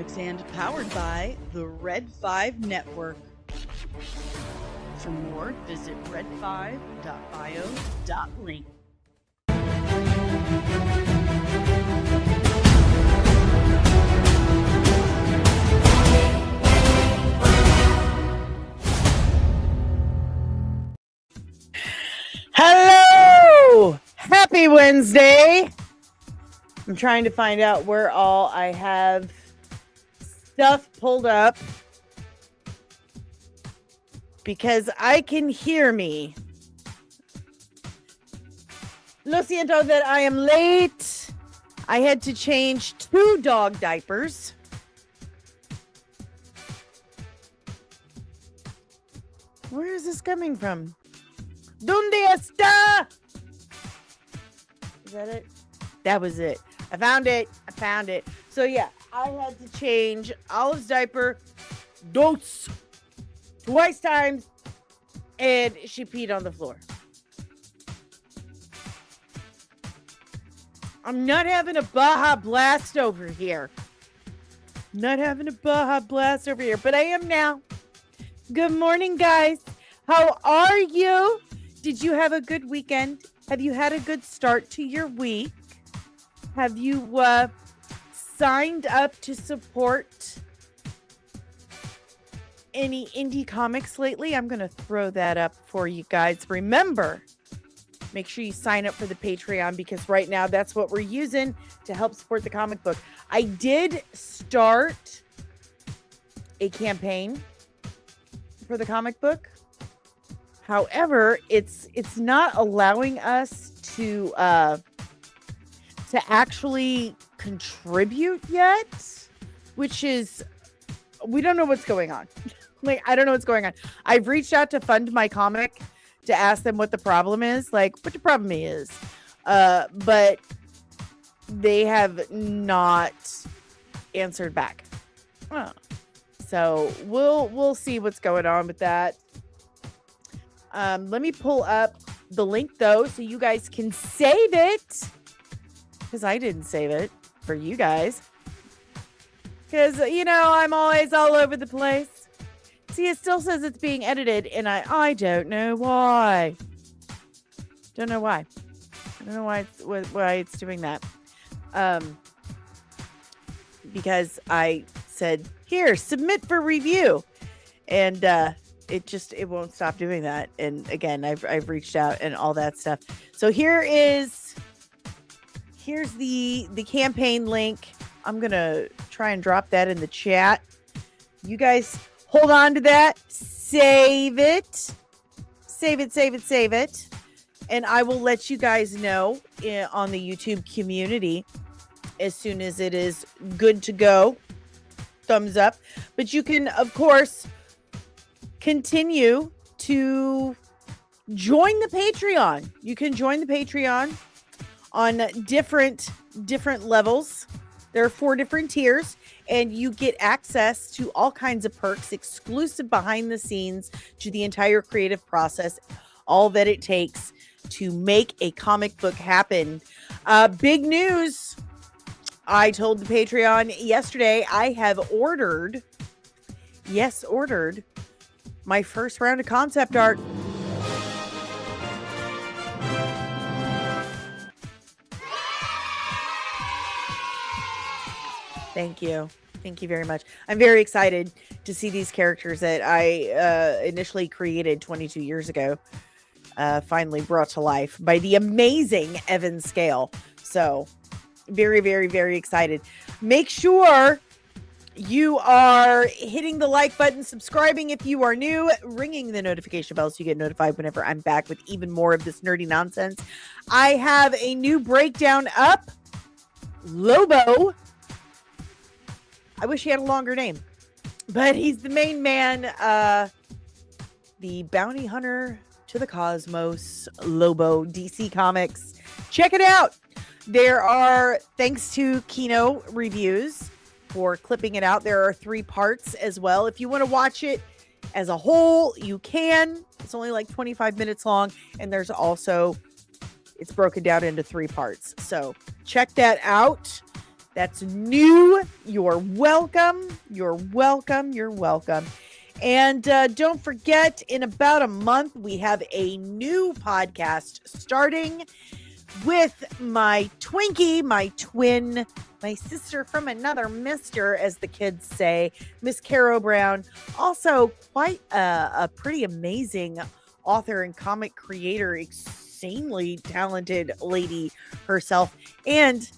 comics and powered by the Red 5 Network. For more, visit red5.bio.link. Hello! Happy Wednesday! I'm trying to find out where all I have stuff pulled up because I can hear me. Lo siento that I am late. I had to change 2 dog diapers. Where is this coming from? ¿Dónde está? Is that it? That was it. I found it. So yeah, I had to change Olive's diaper twice times, and she peed on the floor. I'm not having a Baja Blast over here. But I am now. Good morning, guys. How are you? Did you have a good weekend? Have you had a good start to your week? Have you signed up to support any indie comics lately? I'm going to throw that up for you guys. Remember, make sure you sign up for the Patreon because right now that's what we're using to help support the comic book. I did start a campaign for the comic book. However, it's not allowing us to actually contribute yet, which is, we don't know what's going on. I don't know what's going on. I've reached out to Fund My Comic to ask them what the problem is, what the problem is. But they have not answered back. Oh. So we'll see what's going on with that. Let me pull up the link though, so you guys can save it. Because I didn't save it for you guys. Because, I'm always all over the place. See, it still says it's being edited, and I don't know why. I don't know why it's doing that. Because I said, here, submit for review. And it won't stop doing that. And again, I've reached out and all that stuff. So here's the campaign link. I'm gonna try and drop that in the chat. You guys hold on to that. Save it. And I will let you guys know on the YouTube community as soon as it is good to go. Thumbs up. But you can, of course, continue to join the Patreon. You can join the Patreon on different levels. There are 4 different tiers, and you get access to all kinds of perks, exclusive behind the scenes to the entire creative process, all that it takes to make a comic book happen. Big news. I told the Patreon yesterday I have ordered my first round of concept art. Thank you very much. I'm very excited to see these characters that I initially created 22 years ago finally brought to life by the amazing Evan Scale. So very, very, very excited. Make sure you are hitting the like button, subscribing if you are new, ringing the notification bell so you get notified whenever I'm back with even more of this nerdy nonsense. I have a new breakdown up. Lobo. I wish he had a longer name, but he's the main man, the bounty hunter to the cosmos, Lobo, DC Comics. Check it out. There are, thanks to Kino Reviews for clipping it out, there are 3 parts as well. If you want to watch it as a whole, you can. It's only like 25 minutes long, and there's also, it's broken down into 3 parts. So check that out. That's new. You're welcome. You're welcome. You're welcome. And don't forget, in about a month, we have a new podcast starting with my Twinkie, my twin, my sister from another mister, as the kids say, Miss Caro Brown. Also, quite a pretty amazing author and comic creator, insanely talented lady herself, and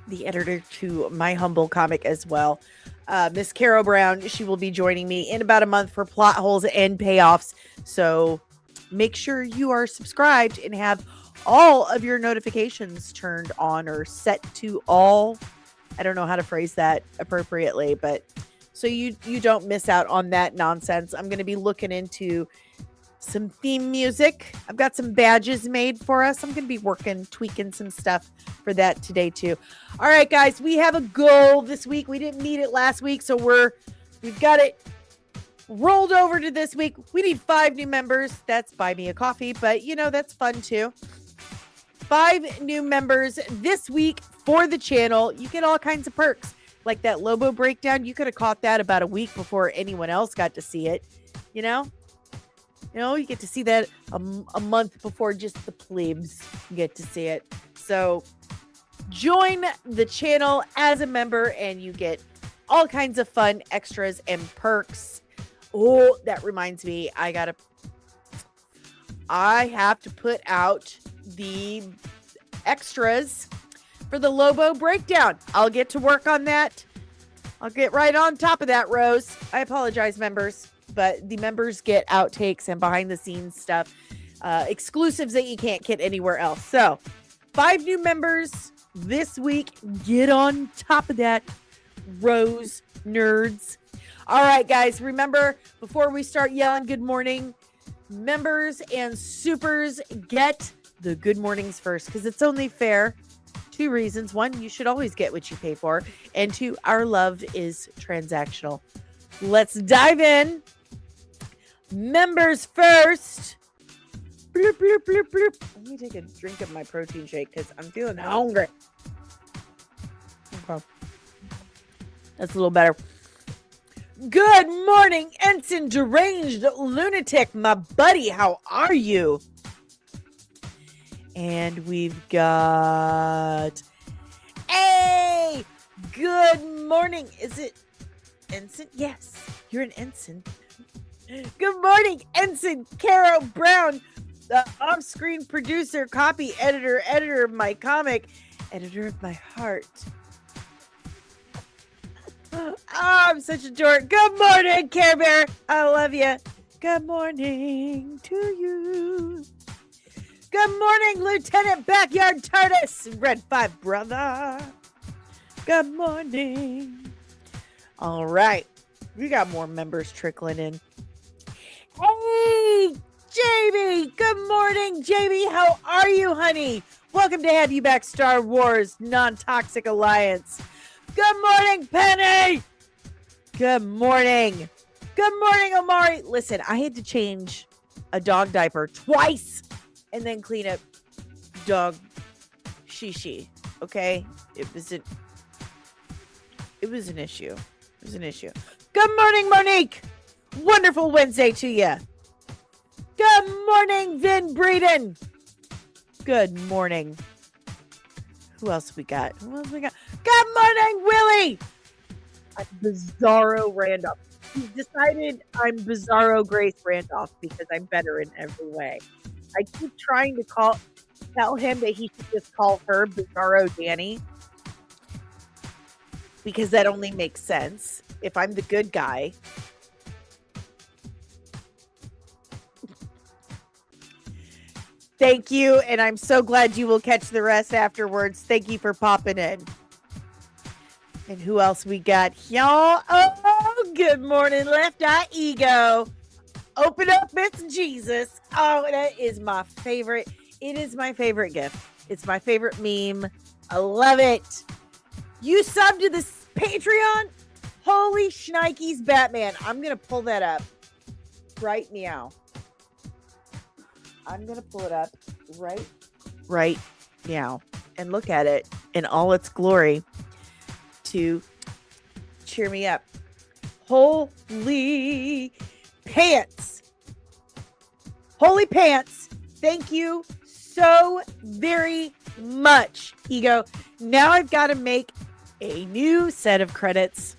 the editor to my humble comic as well, Miss Caro Brown. She will be joining me in about a month for plot holes and payoffs. So make sure you are subscribed and have all of your notifications turned on or set to all. I don't know how to phrase that appropriately, but so you don't miss out on that nonsense. I'm going to be looking into some theme music. I've got some badges made for us. I'm going to be tweaking some stuff for that today too. All right, guys, we have a goal this week. We didn't meet it last week, so we've got it rolled over to this week. We need 5 new members. That's buy me a coffee, but that's fun too. 5 new members this week for the channel. You get all kinds of perks like that Lobo breakdown. You could have caught that about a week before anyone else got to see it. You get to see that a month before just the plebes get to see it. So join the channel as a member and you get all kinds of fun extras and perks. Oh, that reminds me, I have to put out the extras for the Lobo breakdown. I'll get to work on that. I'll get right on top of that, Rose. I apologize, members, but the members get outtakes and behind the scenes stuff, exclusives that you can't get anywhere else. So 5 new members this week. Get on top of that, Rose nerds. All right, guys, remember, before we start yelling good morning, members and supers get the good mornings first, because it's only fair. 2 reasons. 1, you should always get what you pay for. And 2, our love is transactional. Let's dive in. Members first. Bloop, bloop, bloop, bloop. Let me take a drink of my protein shake because I'm feeling hungry. Okay. That's a little better. Good morning, Ensign Deranged Lunatic, my buddy. How are you? And we've got... Hey! Good morning. Is it Ensign? Yes, you're an ensign. Good morning, Ensign Caro Brown, the off-screen producer, copy editor, editor of my comic, editor of my heart. Oh, I'm such a dork. Good morning, Care Bear. I love you. Good morning to you. Good morning, Lieutenant Backyard TARDIS, Red 5 brother. Good morning. All right. We got more members trickling in. Hey, Jamie. Good morning, Jamie. How are you, honey? Welcome to Have You Back Star Wars Non-Toxic Alliance. Good morning, Penny. Good morning. Good morning, Omari. Listen, I had to change a dog diaper twice and then clean up dog shishi. Okay? It was an issue. It was an issue. Good morning, Monique. Wonderful Wednesday to you. Good morning, Vin Breeden. Good morning. Who else we got? Good morning, Willie. I'm Bizarro Randolph. He's decided I'm Bizarro Grace Randolph because I'm better in every way. I keep trying to tell him that he should just call her Bizarro Dani, because that only makes sense if I'm the good guy. Thank you, and I'm so glad you will catch the rest afterwards. Thank you for popping in. And who else we got, y'all? Oh, good morning, Left Eye Ego. Open up, it's Jesus. Oh, that is my favorite. It is my favorite gift. It's my favorite meme. I love it. You sub to this Patreon? Holy shnikes, Batman. I'm going to pull that up right meow. I'm going to pull it up right now and look at it. in all its glory to cheer me up. Holy pants. Holy pants. Thank you so very much, Ego. Now I've got to make a new set of credits.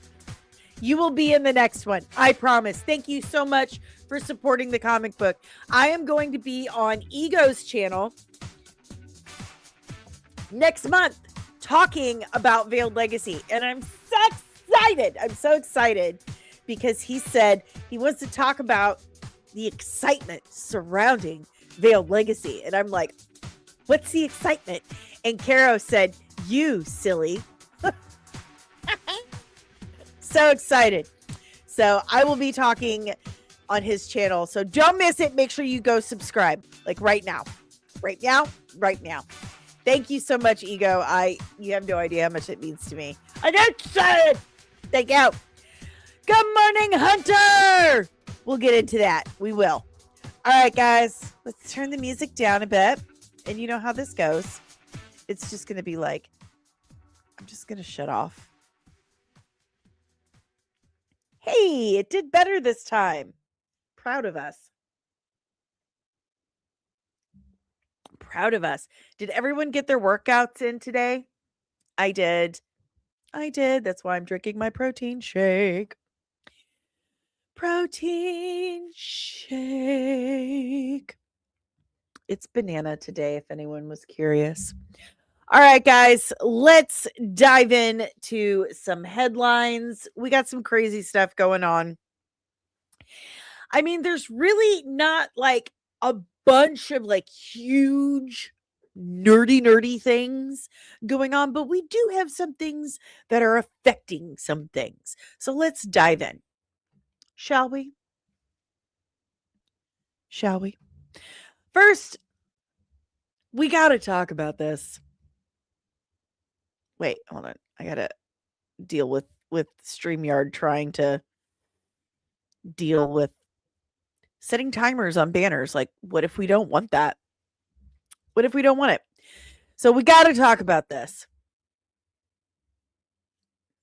You will be in the next one. I promise. Thank you so much for supporting the comic book. I am going to be on Ego's channel next month talking about Veiled Legacy. And I'm so excited. I'm so excited because he said he wants to talk about the excitement surrounding Veiled Legacy. And I'm like, what's the excitement? And Caro said, you silly. So excited. So I will be talking on his channel. So don't miss it. Make sure you go subscribe. Like right now. Right now. Right now. Thank you so much, Ego. You have no idea how much it means to me. I'm excited. Thank you. Good morning, Hunter. We'll get into that. We will. All right, guys. Let's turn the music down a bit. And you know how this goes. It's just going to be like, I'm just going to shut off. Hey, it did better this time. Proud of us. Proud of us. Did everyone get their workouts in today? I did. That's why I'm drinking my protein shake. Protein shake. It's banana today, if anyone was curious. All right, guys, let's dive in to some headlines. We got some crazy stuff going on. I mean, there's really not like a bunch of like huge nerdy things going on, but we do have some things that are affecting some things. So let's dive in. Shall we? First, we got to talk about this. Wait, hold on. I got to deal with StreamYard trying to deal with setting timers on banners. Like, what if we don't want that? What if we don't want it? So we got to talk about this.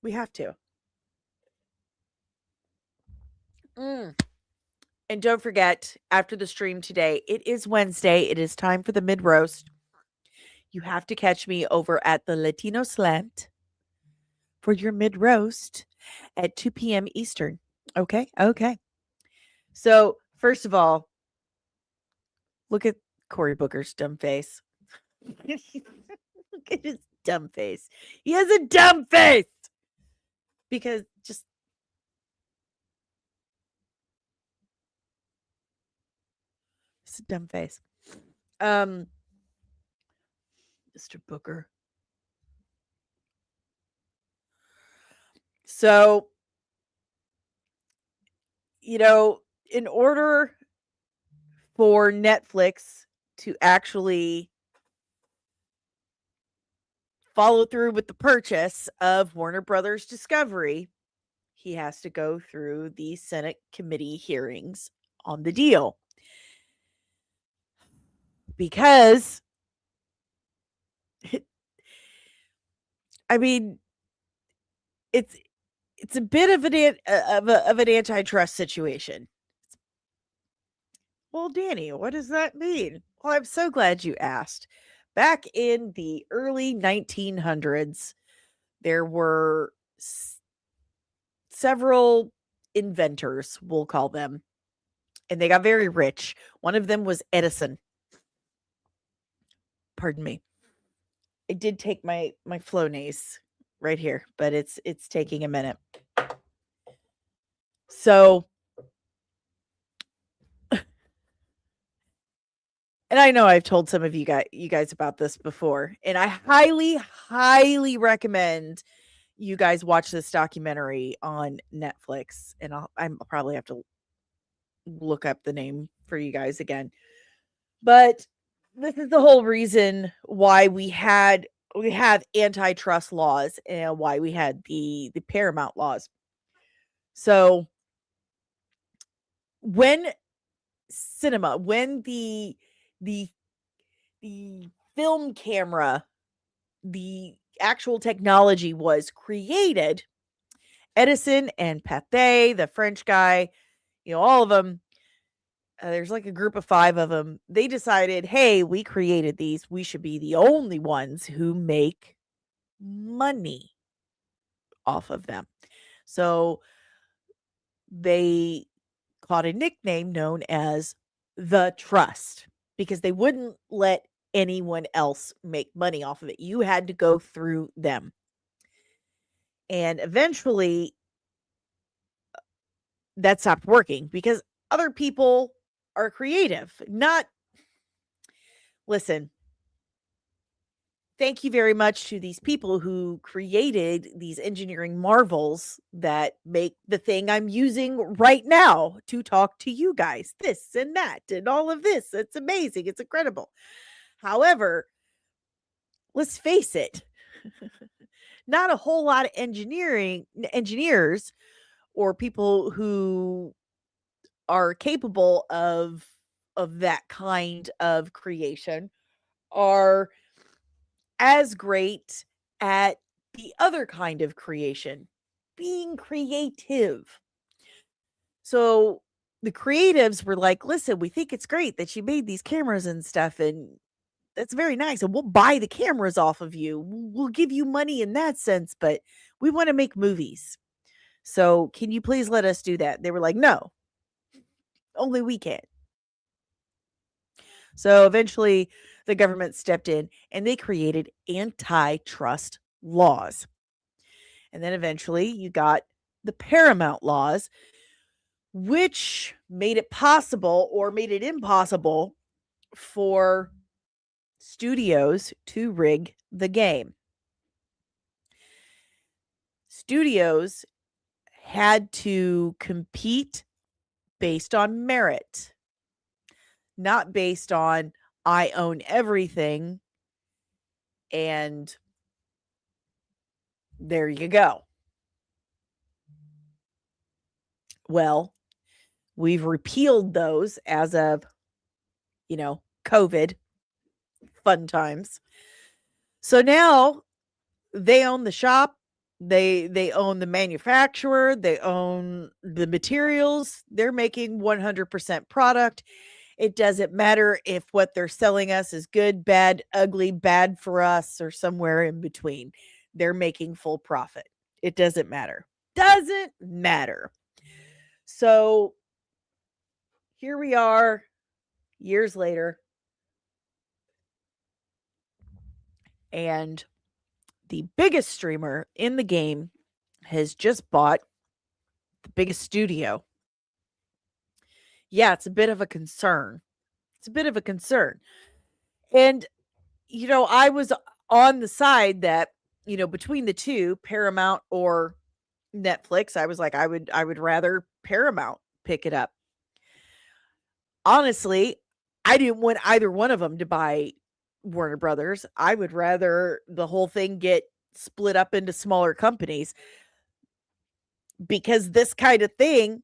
We have to. And don't forget, after the stream today, it is Wednesday. It is time for the mid-roast. You have to catch me over at the Latino Slant for your mid-roast at 2 p.m. Eastern. Okay? So, first of all, look at Cory Booker's dumb face. Look at his dumb face. He has a dumb face. Because just it's a dumb face. Mr. Booker. So, in order for Netflix to actually follow through with the purchase of Warner Brothers Discovery, he has to go through the Senate committee hearings on the deal. Because, I mean, it's a bit of an antitrust situation. Well, Dani, what does that mean? Well, I'm so glad you asked. Back in the early 1900s, there were several inventors, we'll call them, and they got very rich. One of them was Edison. Pardon me. I did take my Flonase right here, but it's taking a minute. So, and I know I've told some of you guys about this before, and I highly recommend you guys watch this documentary on Netflix. And I'll probably have to look up the name for you guys again. But this is the whole reason why we have antitrust laws and why we had the Paramount laws. So when the film camera, the actual technology was created, Edison and Pathé, the French guy, all of them, there's like a group of 5 of them. They decided, "Hey, we created these. We should be the only ones who make money off of them." So they caught a nickname known as the Trust because they wouldn't let anyone else make money off of it. You had to go through them. And eventually that stopped working because other people are creative. Not Listen, thank you very much to these people who created these engineering marvels that make the thing I'm using right now to talk to you guys. This and that and all of this. It's amazing. It's incredible. However, let's face it, not a whole lot of engineers or people who are capable of that kind of creation are as great at the other kind of creation, being creative. So the creatives were like, "Listen, we think it's great that you made these cameras and stuff, and that's very nice. And we'll buy the cameras off of you. We'll give you money in that sense, but we want to make movies. So can you please let us do that?" They were like, "No, only we can." So eventually the government stepped in and they created antitrust laws. And then eventually you got the Paramount laws, which made it possible or made it impossible for studios to rig the game. Studios had to compete based on merit, not based on I own everything and there you go. Well, we've repealed those as of, COVID, fun times. So now they own the shop, they own the manufacturer, they own the materials. They're making 100% product. It doesn't matter if what they're selling us is good, bad, ugly, bad for us, or somewhere in between. They're making full profit. It doesn't matter. Doesn't matter. So here we are years later, and the biggest streamer in the game has just bought the biggest studio. Yeah, it's a bit of a concern. It's a bit of a concern. And, I was on the side that, between the two, Paramount or Netflix, I was like, I would rather Paramount pick it up. Honestly, I didn't want either one of them to buy Warner Brothers. I would rather the whole thing get split up into smaller companies because this kind of thing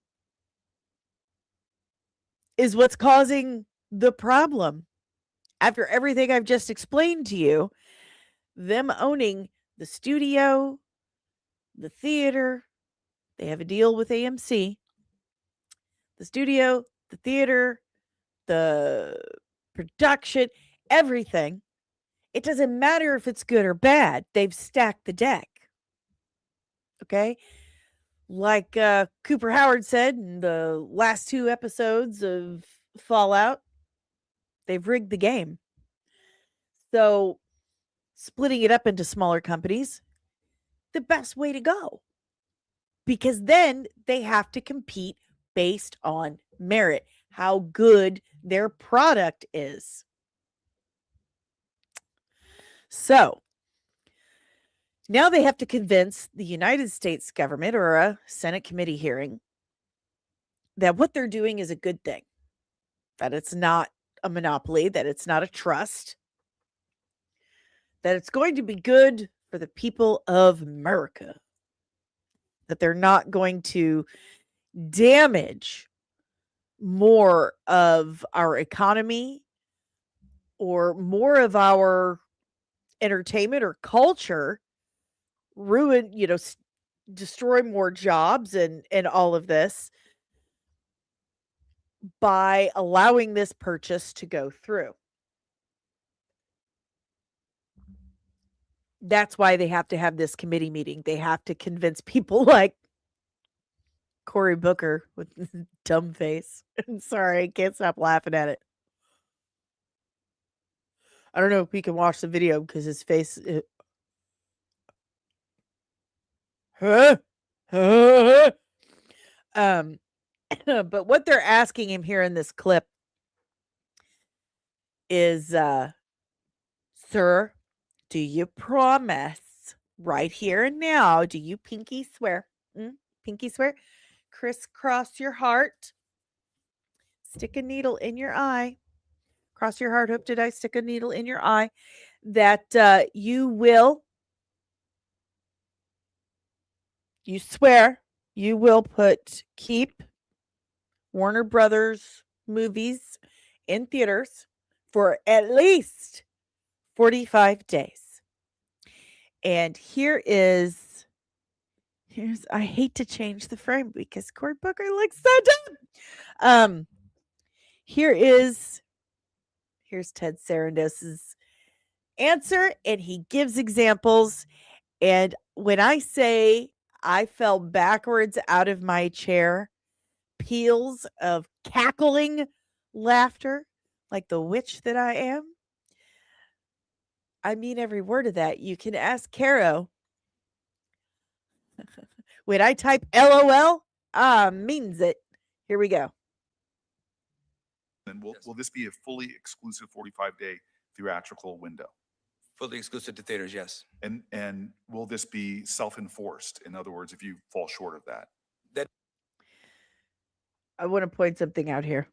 is what's causing the problem. After everything I've just explained to you, them owning the studio, the theater, they have a deal with AMC, the studio, the theater, the production, everything. It doesn't matter if it's good or bad. They've stacked the deck. Okay? Like Cooper Howard said in the last 2 episodes of Fallout, they've rigged the game. So splitting it up into smaller companies, the best way to go. Because then they have to compete based on merit, how good their product is. So now they have to convince the United States government or a Senate committee hearing that what they're doing is a good thing, that it's not a monopoly, that it's not a trust, that it's going to be good for the people of America, that they're not going to damage more of our economy or more of our entertainment or culture ruin, destroy more jobs and all of this by allowing this purchase to go through. That's why they have to have this committee meeting. They have to convince people like Cory Booker with his dumb face. I'm sorry, I can't stop laughing at it. I don't know if we can watch the video because his face. Huh? Huh? But what they're asking him here in this clip is, sir, do you promise right here and now? Do you pinky swear? Pinky swear? Crisscross your heart. Stick a needle in your eye. Cross your heart. Hope to die. Stick a needle in your eye. That you swear you will keep Warner Brothers movies in theaters for at least 45 days. And I hate to change the frame because Cory Booker looks so dumb. Here's Ted Sarandos's answer, and he gives examples. And when I say I fell backwards out of my chair, peals of cackling laughter like the witch that I am, I mean every word of that. You can ask Caro. When I type LOL, means it. Here we go. And will this be a fully exclusive 45-day theatrical window? Fully exclusive to theaters, yes. And will this be self-enforced? In other words, if you fall short of that? I want to point something out here.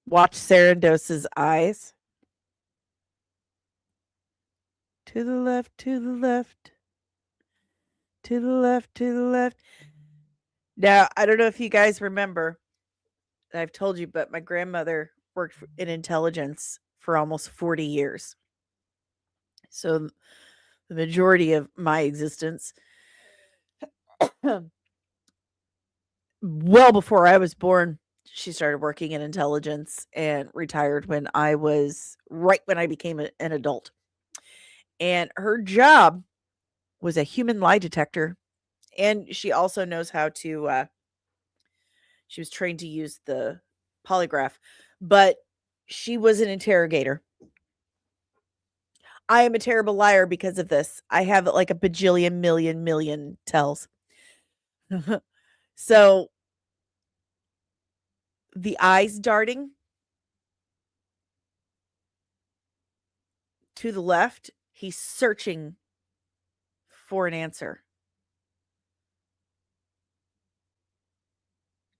Watch Sarandos's eyes. To the left, to the left. To the left, to the left. Now, I don't know if you guys remember, I've told you, but my grandmother worked in intelligence for almost 40 years. So the majority of my existence, well before I was born, she started working in intelligence and retired when I became an adult. And her job was a human lie detector. And she also knows how to, she was trained to use the polygraph, but she was an interrogator. I am a terrible liar because of this. I have like a bajillion million tells. So the eyes darting to the left, he's searching for an answer.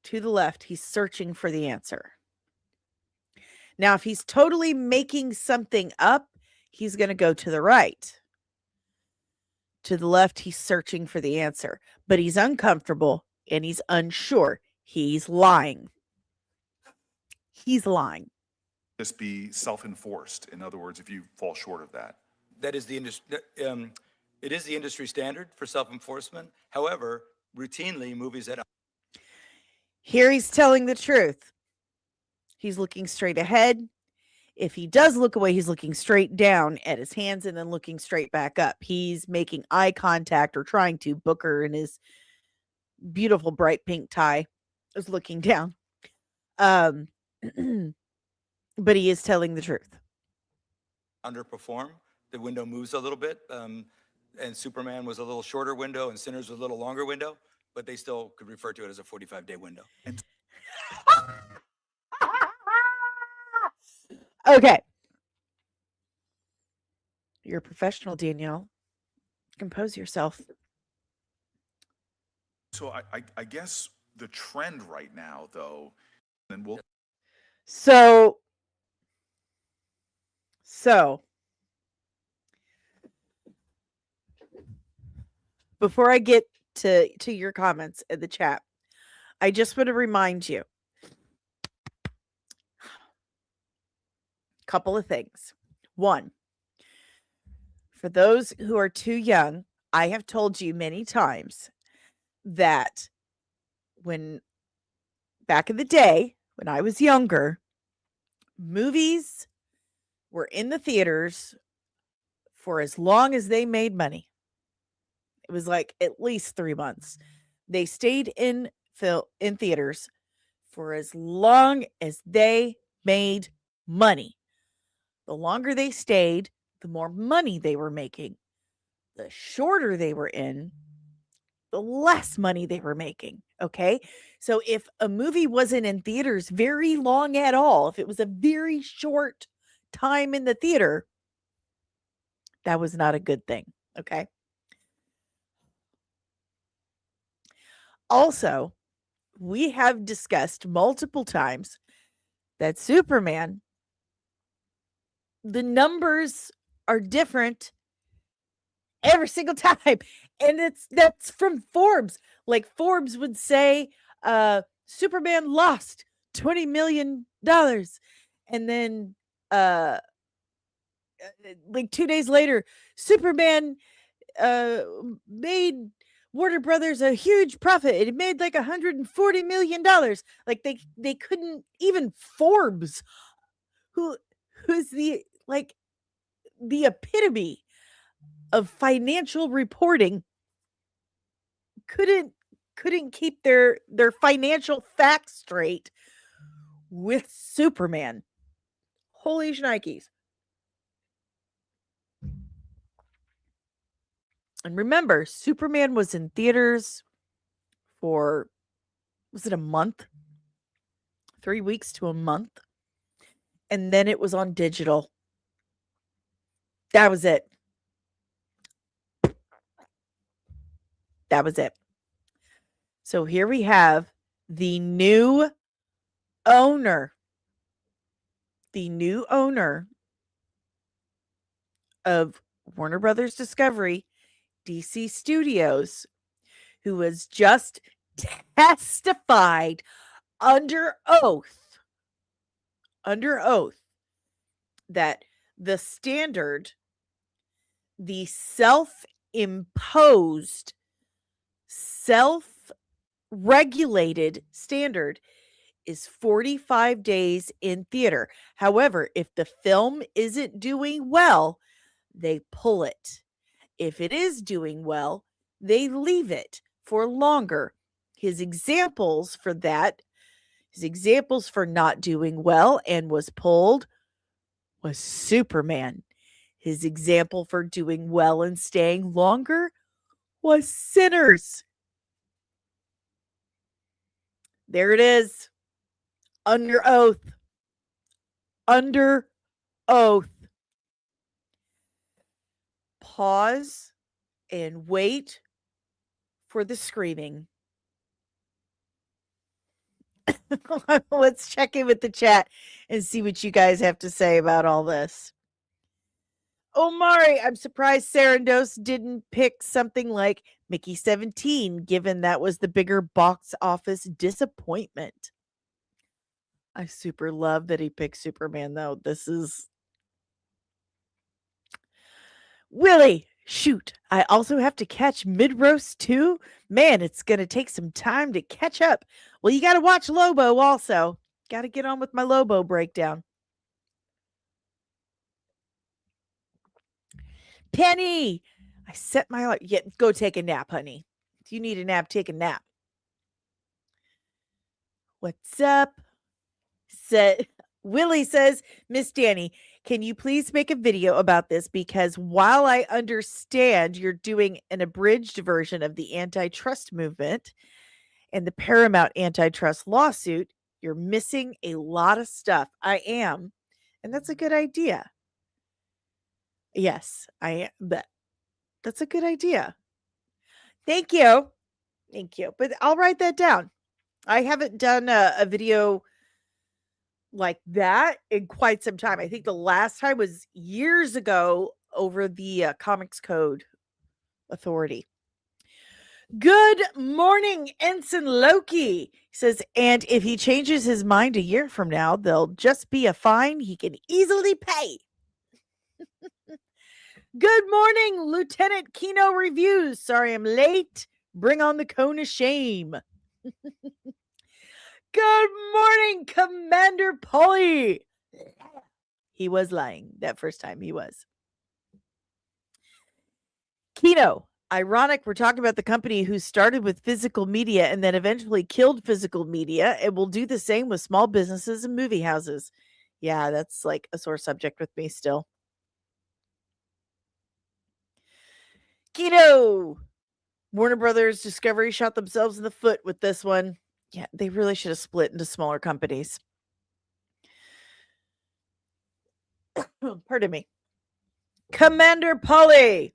To the left, he's searching for the answer. Now, if he's totally making something up, he's going to go to the right. To the left, he's searching for the answer, but he's uncomfortable and he's unsure. He's lying. He's lying. This be self-enforced? In other words, if you fall short of that? That is the industry. It is the industry standard for self-enforcement. However, routinely, movies that here he's telling the truth. He's looking straight ahead. If he does look away, he's looking straight down at his hands and then looking straight back up. He's making eye contact or trying to. Booker in his beautiful bright pink tie is looking down. But he is telling the truth. underperform. The window moves a little bit. And Superman was a little shorter window and Sinners was a little longer window, but they still could refer to it as a 45-day window. Okay. You're a professional, Danielle. Compose yourself. So I guess the trend right now, though, and we'll. So before I get to your comments in the chat, I just want to remind you a couple of things. One, For those who are too young, I have told you many times that when back in the day, when I was younger, movies were in the theaters for as long as they made money. It was like at least 3 months. They stayed in theaters for as long as they made money. The longer they stayed, the more money they were making. The shorter they were in, the less money they were making. Okay. So if a movie wasn't in theaters very long at all, if it was a very short time in the theater, that was not a good thing. Okay. Also, we have discussed multiple times that Superman, the numbers are different every single time. And that's from Forbes. Like Forbes would say, Superman lost $20 million. And then like 2 days later, Superman made Warner Brothers a huge profit. It made like $140 million. Like they couldn't even Forbes, who's the like the epitome of financial reporting, couldn't keep their financial facts straight with Superman. Holy shnikes. And remember, Superman was in theaters for, was it a month? 3 weeks to a month. And then it was on digital. That was it. That was it. So here we have the new owner. The new owner of Warner Brothers Discovery, DC Studios, who has just testified under oath that the standard, the self-imposed, self-regulated standard is 45 days in theater. However, if the film isn't doing well, they pull it. If it is doing well, they leave it for longer. His examples for not doing well and was pulled was Superman. His example for doing well and staying longer was Sinners. There it is. Under oath. Under oath. Pause and wait for the screaming. Let's check in with the chat and see what you guys have to say about all this. Omari, I'm surprised Sarandos didn't pick something like Mickey 17, given that was the bigger box office disappointment. I super love that he picked Superman, though. This is... Willie, shoot. I also have to catch mid-roast, too? Man, it's going to take some time to catch up. Well, you got to watch Lobo also. Got to get on with my Lobo breakdown. Penny, I set my alarm. Yeah, go take a nap, honey. If you need a nap, take a nap. What's up? Willie says, Miss Dani, can you please make a video about this? Because while I understand you're doing an abridged version of the antitrust movement and the Paramount antitrust lawsuit, you're missing a lot of stuff. I am. And that's a good idea. Yes, I am. That's a good idea. Thank you. Thank you. But I'll write that down. I haven't done a video like that in quite some time. I think the last time was years ago over the Comics Code Authority. Good morning, Ensign Loki. He says, and if he changes his mind a year from now, there'll just be a fine he can easily pay. Good morning, Lieutenant Kino Reviews. Sorry I'm late. Bring on the cone of shame. Good morning, Commander Polly. He was lying that first time he was. Kino. Ironic, we're talking about the company who started with physical media and then eventually killed physical media and will do the same with small businesses and movie houses. Yeah, that's like a sore subject with me still. Kino. Warner Brothers Discovery shot themselves in the foot with this one. Yeah, they really should have split into smaller companies. Pardon me. Commander Polly.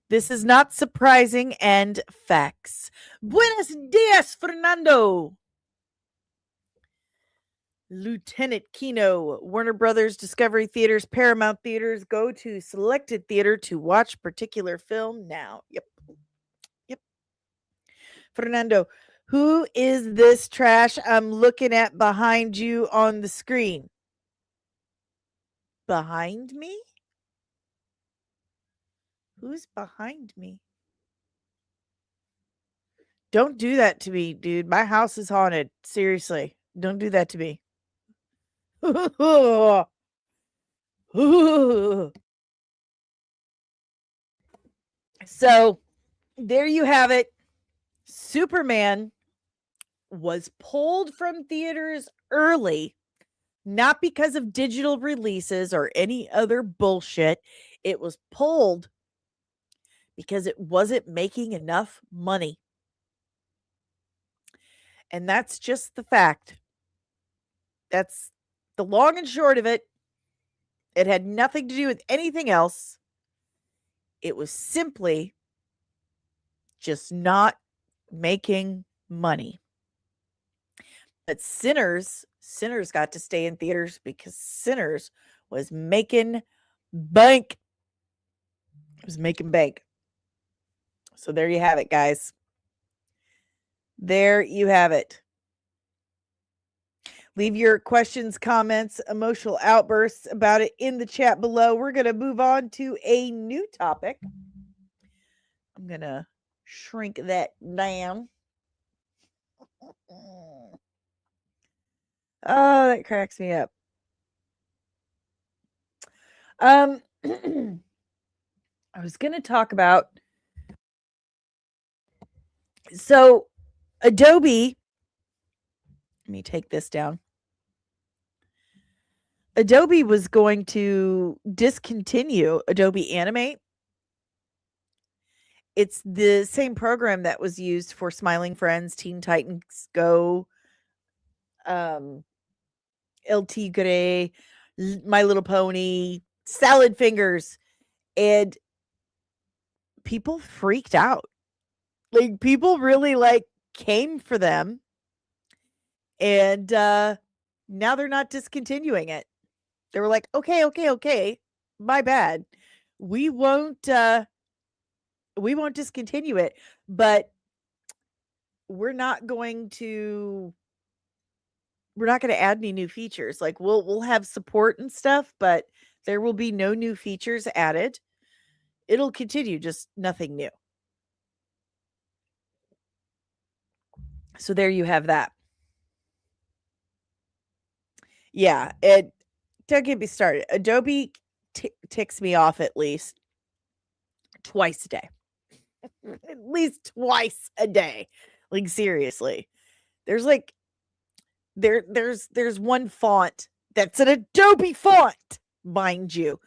This is not surprising and facts. Buenos dias, Fernando. Lieutenant Kino. Warner Brothers Discovery Theaters, Paramount Theaters. Go to selected theater to watch particular film now. Yep. Fernando. Who is this trash I'm looking at behind you on the screen? Behind me? Who's behind me? Don't do that to me, dude. My house is haunted. Seriously. Don't do that to me. So, there you have it. Superman was pulled from theaters early, not because of digital releases or any other bullshit. It was pulled because it wasn't making enough money. And that's just the fact. That's the long and short of it. It had nothing to do with anything else. It was simply just not making money. But Sinners got to stay in theaters because Sinners was making bank. It was making bank. So there you have it, guys. There you have it. Leave your questions, comments, emotional outbursts about it in the chat below. We're going to move on to a new topic. I'm going to shrink that down. Oh, that cracks me up. I was going to talk about, so Adobe, let me take this down. Adobe was going to discontinue Adobe Animate. It's the same program that was used for Smiling Friends, Teen Titans Go, El Tigre, My Little Pony, Salad Fingers, and people freaked out. Like, people really came for them, and now they're not discontinuing it. They were like, okay, my bad. We won't discontinue it, but we're not going to add any new features. Like, we'll have support and stuff, but there will be no new features added. It'll continue, just nothing new. So there you have that. Yeah, don't get me started. Adobe ticks me off at least twice a day. At least twice a day. Like, seriously. There's there's one font that's an Adobe font, mind you,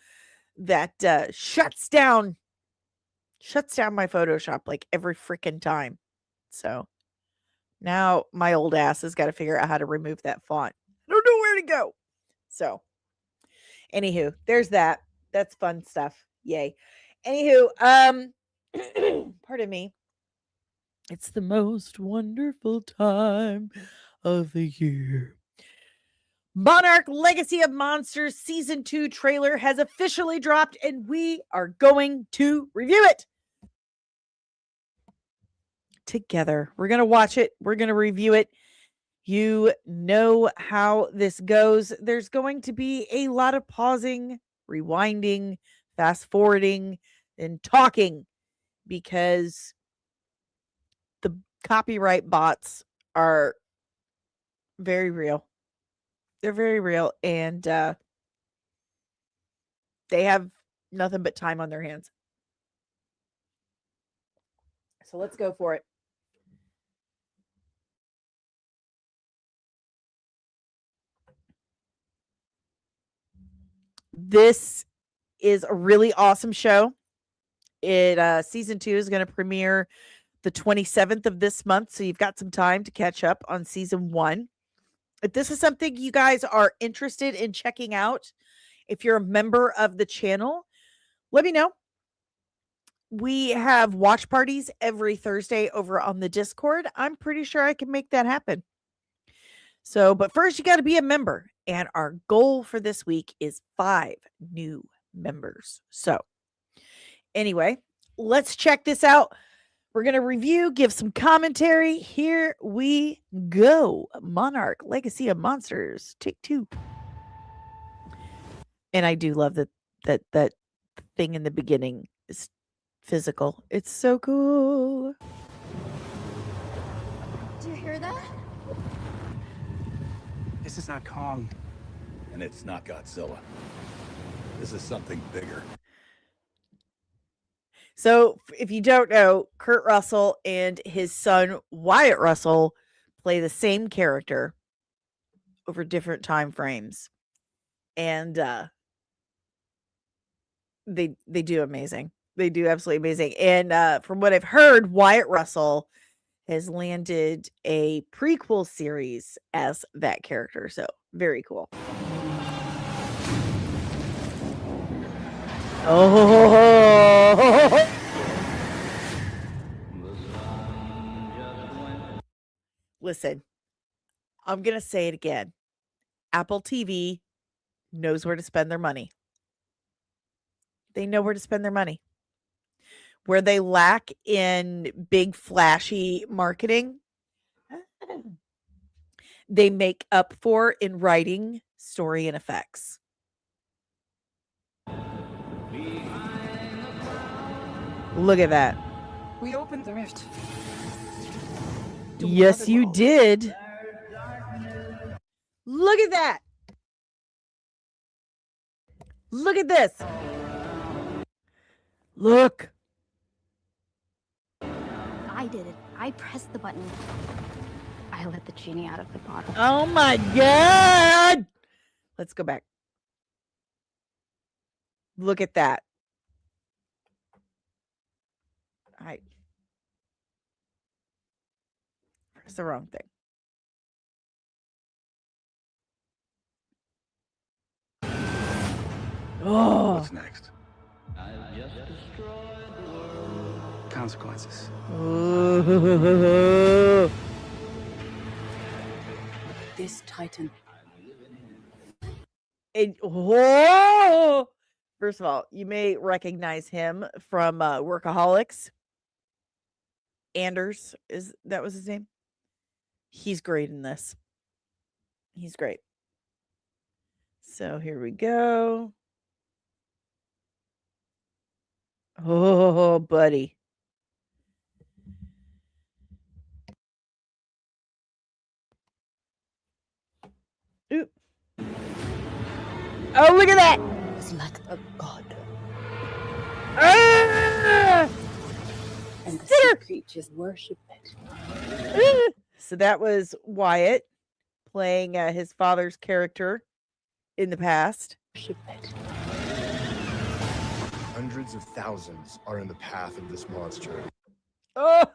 that shuts down my Photoshop like every freaking time. So now my old ass has got to figure out how to remove that font. I don't know where to go. So anywho, there's that. That's fun stuff. Yay. Anywho, pardon me. It's the most wonderful time of the year. Monarch Legacy of Monsters Season 2 trailer has officially dropped, and we are going to review it together. We're going to watch it. We're going to review it. You know how this goes. There's going to be a lot of pausing, rewinding, fast forwarding and talking because the copyright bots are very real. They're very real, and they have nothing but time on their hands. So let's go for it. This is a really awesome show. It season 2 is going to premiere the 27th of this month, so you've got some time to catch up on season 1. If this is something you guys are interested in checking out, if you're a member of the channel, let me know. We have watch parties every Thursday over on the Discord. I'm pretty sure I can make that happen. So, but first you got to be a member. And our goal for this week is 5 new members. So anyway, let's check this out. We're going to review, give some commentary. Here we go. Monarch, Legacy of Monsters, take 2. And I do love that thing in the beginning is physical. It's so cool. Do you hear that? This is not Kong. And it's not Godzilla. This is something bigger. So if you don't know, Kurt Russell and his son Wyatt Russell play the same character over different time frames. And they do amazing. They do absolutely amazing. And from what I've heard, Wyatt Russell has landed a prequel series as that character. So very cool. Oh, listen, I'm going to say it again. Apple TV knows where to spend their money. They know where to spend their money. Where they lack in big, flashy marketing, they make up for in writing, story, and effects. Look at that. We opened the rift. Yes, you did. Look at that. Look at this. Look. I did it. I pressed the button. I let the genie out of the bottle. Oh my God. Let's go back. Look at that. Press the wrong thing. Oh. What's next? Consequences. Ooh. This Titan. Whoa! First of all, you may recognize him from Workaholics. Anders, that was his name? He's great in this. He's great. So here we go. Oh, buddy. Ooh. Oh, look at that. It's like a god, Ah! and the sea creatures worship it. Ah! So that was Wyatt playing his father's character in the past. Worship it. Hundreds of thousands are in the path of this monster. Oh.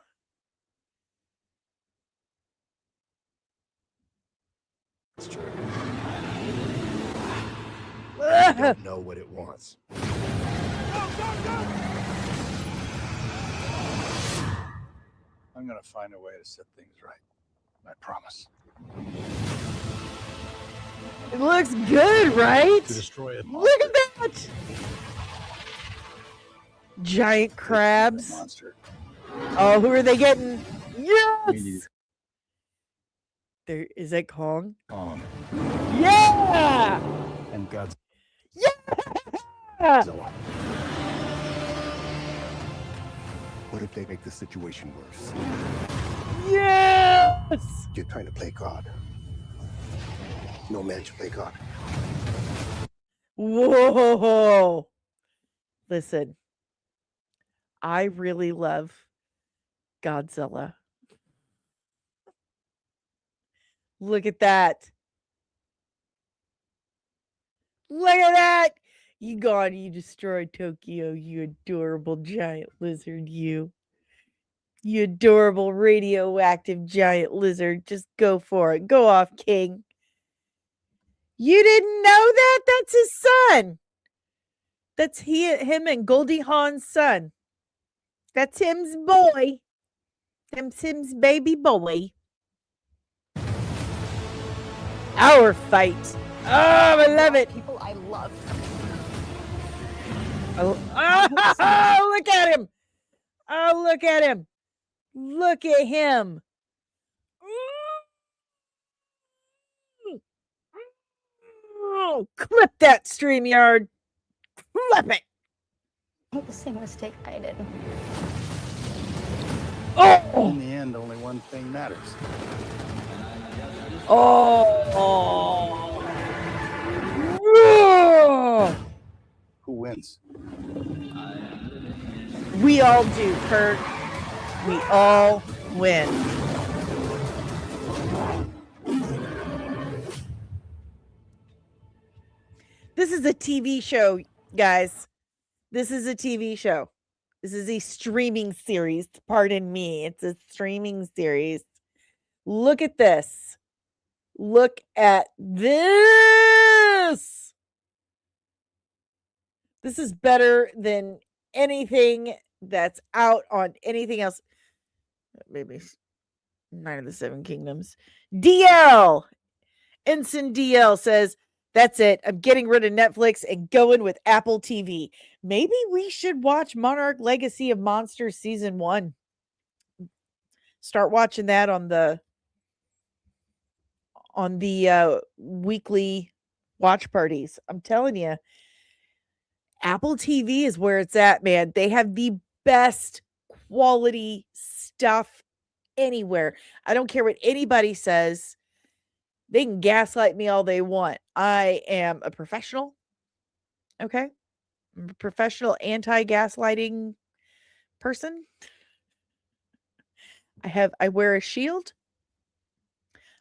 I don't know what it wants. I'm gonna find a way to set things right. I promise. It looks good, right? To destroy it. Look at that. Giant crabs. Monster. Oh, who are they getting? We Yes. need There is that Kong. Kong Yeah. and Godzilla. Yeah. What if they make the situation worse? Yes! You're trying to play God. No man should play God. Whoa! Listen, I really love Godzilla. Look at that. Look at that. You gone, you destroyed Tokyo, you adorable giant lizard, you. You adorable radioactive giant lizard. Just go for it. Go off, King. You didn't know that? That's his son. That's him and Goldie Hawn's son. That's him's boy. That's him's baby boy. Our fight. Oh, I love it. People I love. Oh, oh, look at him. Oh, look at him. Look at him. Oh, clip that, StreamYard. Clip it. Make the same mistake I did. Oh, In the end, only one thing matters. oh. Oh. Who wins? We all do, Kurt. We all win. This is a TV show, guys. This is a TV show. This is a streaming series. Pardon me. It's a streaming series. Look at this. Look at this. This is better than anything that's out on anything else. Maybe Night of the Seven Kingdoms. DL. Ensign DL says, that's it. I'm getting rid of Netflix and going with Apple TV. Maybe we should watch Monarch Legacy of Monsters Season 1. Start watching that on the weekly watch parties. I'm telling you, Apple TV is where it's at, man. They have the best quality stuff anywhere. I don't care what anybody says. They can gaslight me all they want. I am a professional. Okay? I'm a professional anti-gaslighting person. I wear a shield.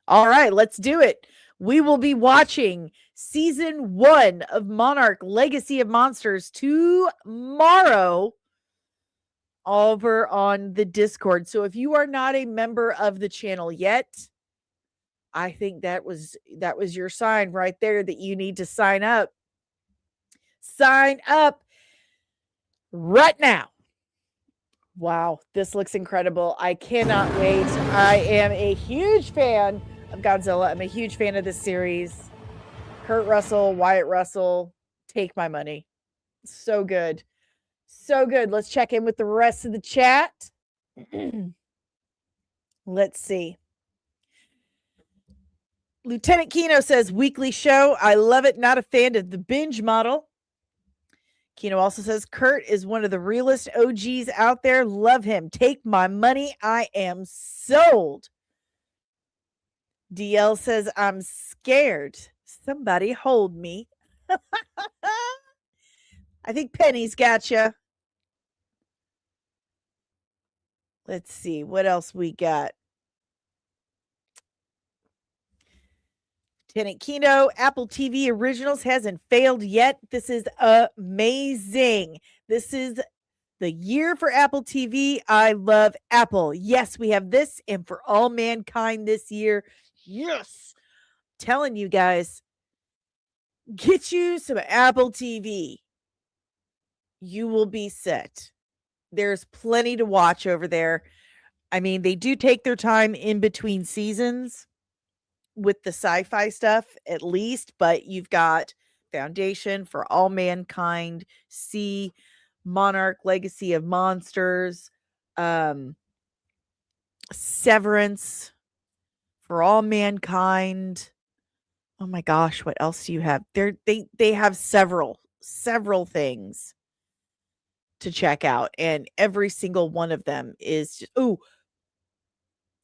All right, let's do it. We will be watching season 1 of Monarch Legacy of Monsters tomorrow over on the Discord. So if you are not a member of the channel yet, I think that was your sign right there that you need to sign up. Sign up right now. Wow, this looks incredible. I cannot wait. I am a huge fan of Godzilla. I'm a huge fan of this series. Kurt Russell, Wyatt Russell, take my money. So good. So good. Let's check in with the rest of the chat. Let's see. Lieutenant Kino says, weekly show. I love it. Not a fan of the binge model. Kino also says, Kurt is one of the realest OGs out there. Love him. Take my money. I am sold. DL says, I'm scared. Somebody hold me. I think Penny's got you. Let's see. What else we got? Lieutenant Kino, Apple TV Originals hasn't failed yet. This is amazing. This is the year for Apple TV. I love Apple. Yes, we have this and For All Mankind this year. Yes. Telling you guys, get you some Apple TV. You will be set. There's plenty to watch over there. I mean, they do take their time in between seasons with the sci-fi stuff at least, but you've got Foundation, For All Mankind, Monarch Legacy of Monsters, Severance, For All Mankind. Oh my gosh, what else do you have? They have several things to check out, and every single one of them is just,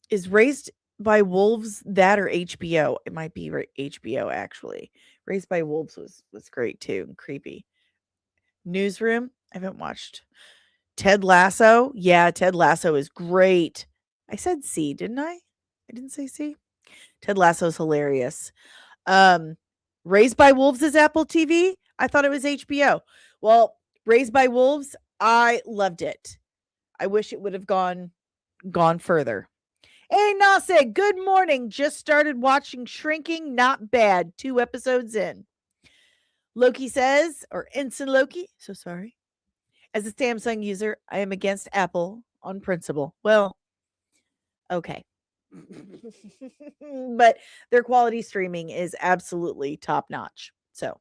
is Raised by Wolves that or HBO? It might be HBO actually. Raised by Wolves was great too and creepy. Newsroom, I haven't watched. Ted Lasso, yeah, Ted Lasso is great. I said C, didn't I? I didn't say C. Ted Lasso's hilarious. Raised by Wolves is Apple TV. I thought it was HBO. Well, Raised by Wolves, I loved it. I wish it would have gone further. Hey, Nase, good morning. Just started watching Shrinking. Not bad. 2 episodes in. Loki says, or Ensign Loki, so sorry. As a Samsung user, I am against Apple on principle. Well, okay. But their quality streaming is absolutely top notch. So,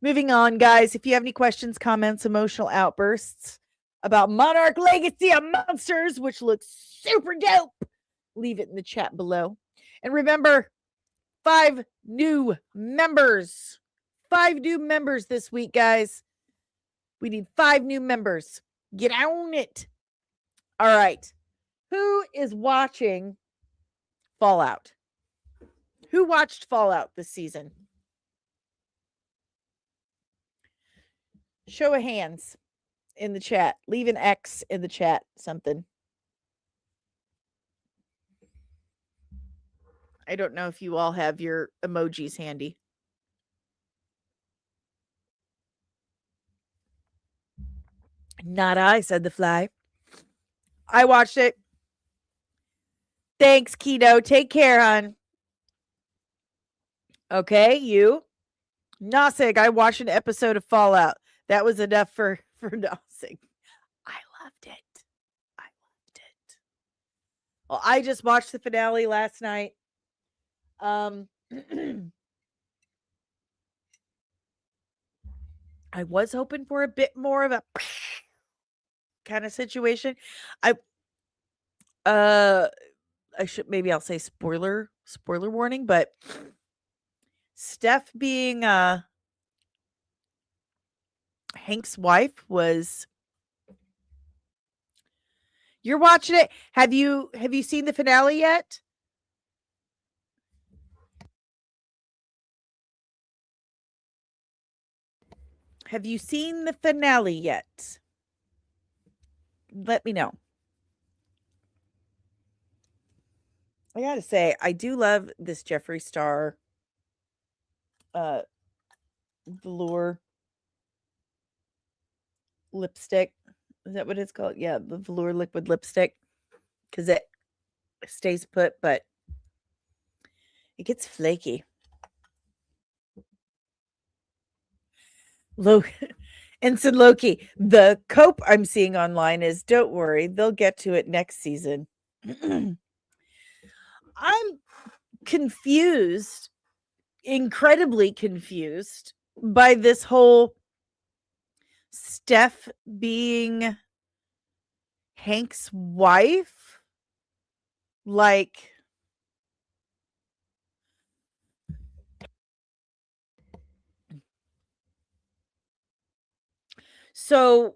moving on, guys. If you have any questions, comments, emotional outbursts about Monarch Legacy of Monsters, which looks super dope, leave it in the chat below. And remember, 5 new members. 5 new members this week, guys. We need 5 new members. Get on it. All right. Who is watching Fallout? Who watched Fallout this season? Show of hands in the chat. Leave an X in the chat. Something. I don't know if you all have your emojis handy. Not I, said the fly. I watched it. Thanks, Keto. Take care, hon. Okay, you. Nosig, I watched an episode of Fallout. That was enough for Nosig. I loved it. I loved it. Well, I just watched the finale last night. I was hoping for a bit more of a kind of situation. I should, maybe I'll say spoiler warning, but Steph being Hank's wife was. You're watching it. Have you seen the finale yet? Have you seen the finale yet? Let me know. I gotta say, I do love this Jeffree Star velour lipstick. Is that what it's called? Yeah, the velour liquid lipstick. Because it stays put, but it gets flaky. Ensign Loki. The cope I'm seeing online is, don't worry, they'll get to it next season. I'm confused, incredibly confused by this whole Steph being Hank's wife. Like, so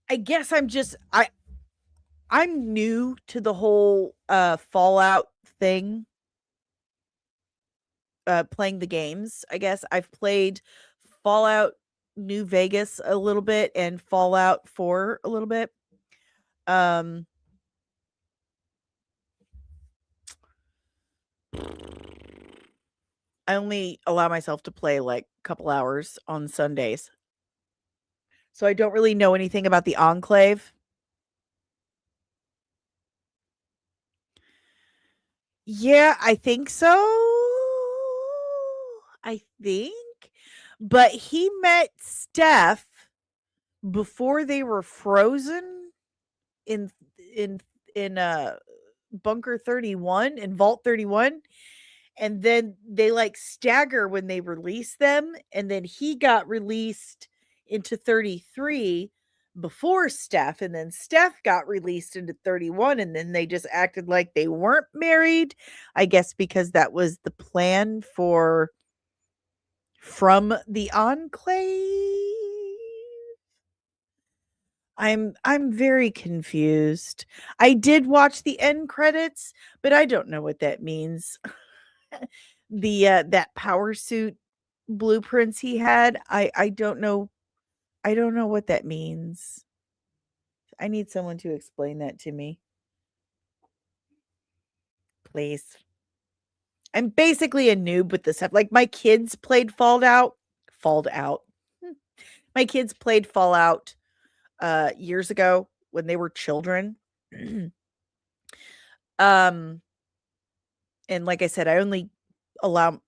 I guess I'm new to the whole Fallout thing. Playing the games, I guess. I've played Fallout New Vegas a little bit and Fallout 4 a little bit. I only allow myself to play like a couple hours on Sundays. So I don't really know anything about the Enclave. Yeah, I think so. I think. But he met Steph before they were frozen in Bunker 31, in Vault 31. And then they like stagger when they release them. And then he got released into 33 before Steph. And then Steph got released into 31. And then they just acted like they weren't married. I guess because that was the plan from the Enclave. I'm very confused. I did watch the end credits, but I don't know what that means. That power suit blueprints he had, I don't know. I don't know what that means. I need someone to explain that to me. Please. I'm basically a noob with this stuff. Like my kids played Fallout. Fallout. My kids played Fallout years ago when they were children. And like I said, I allow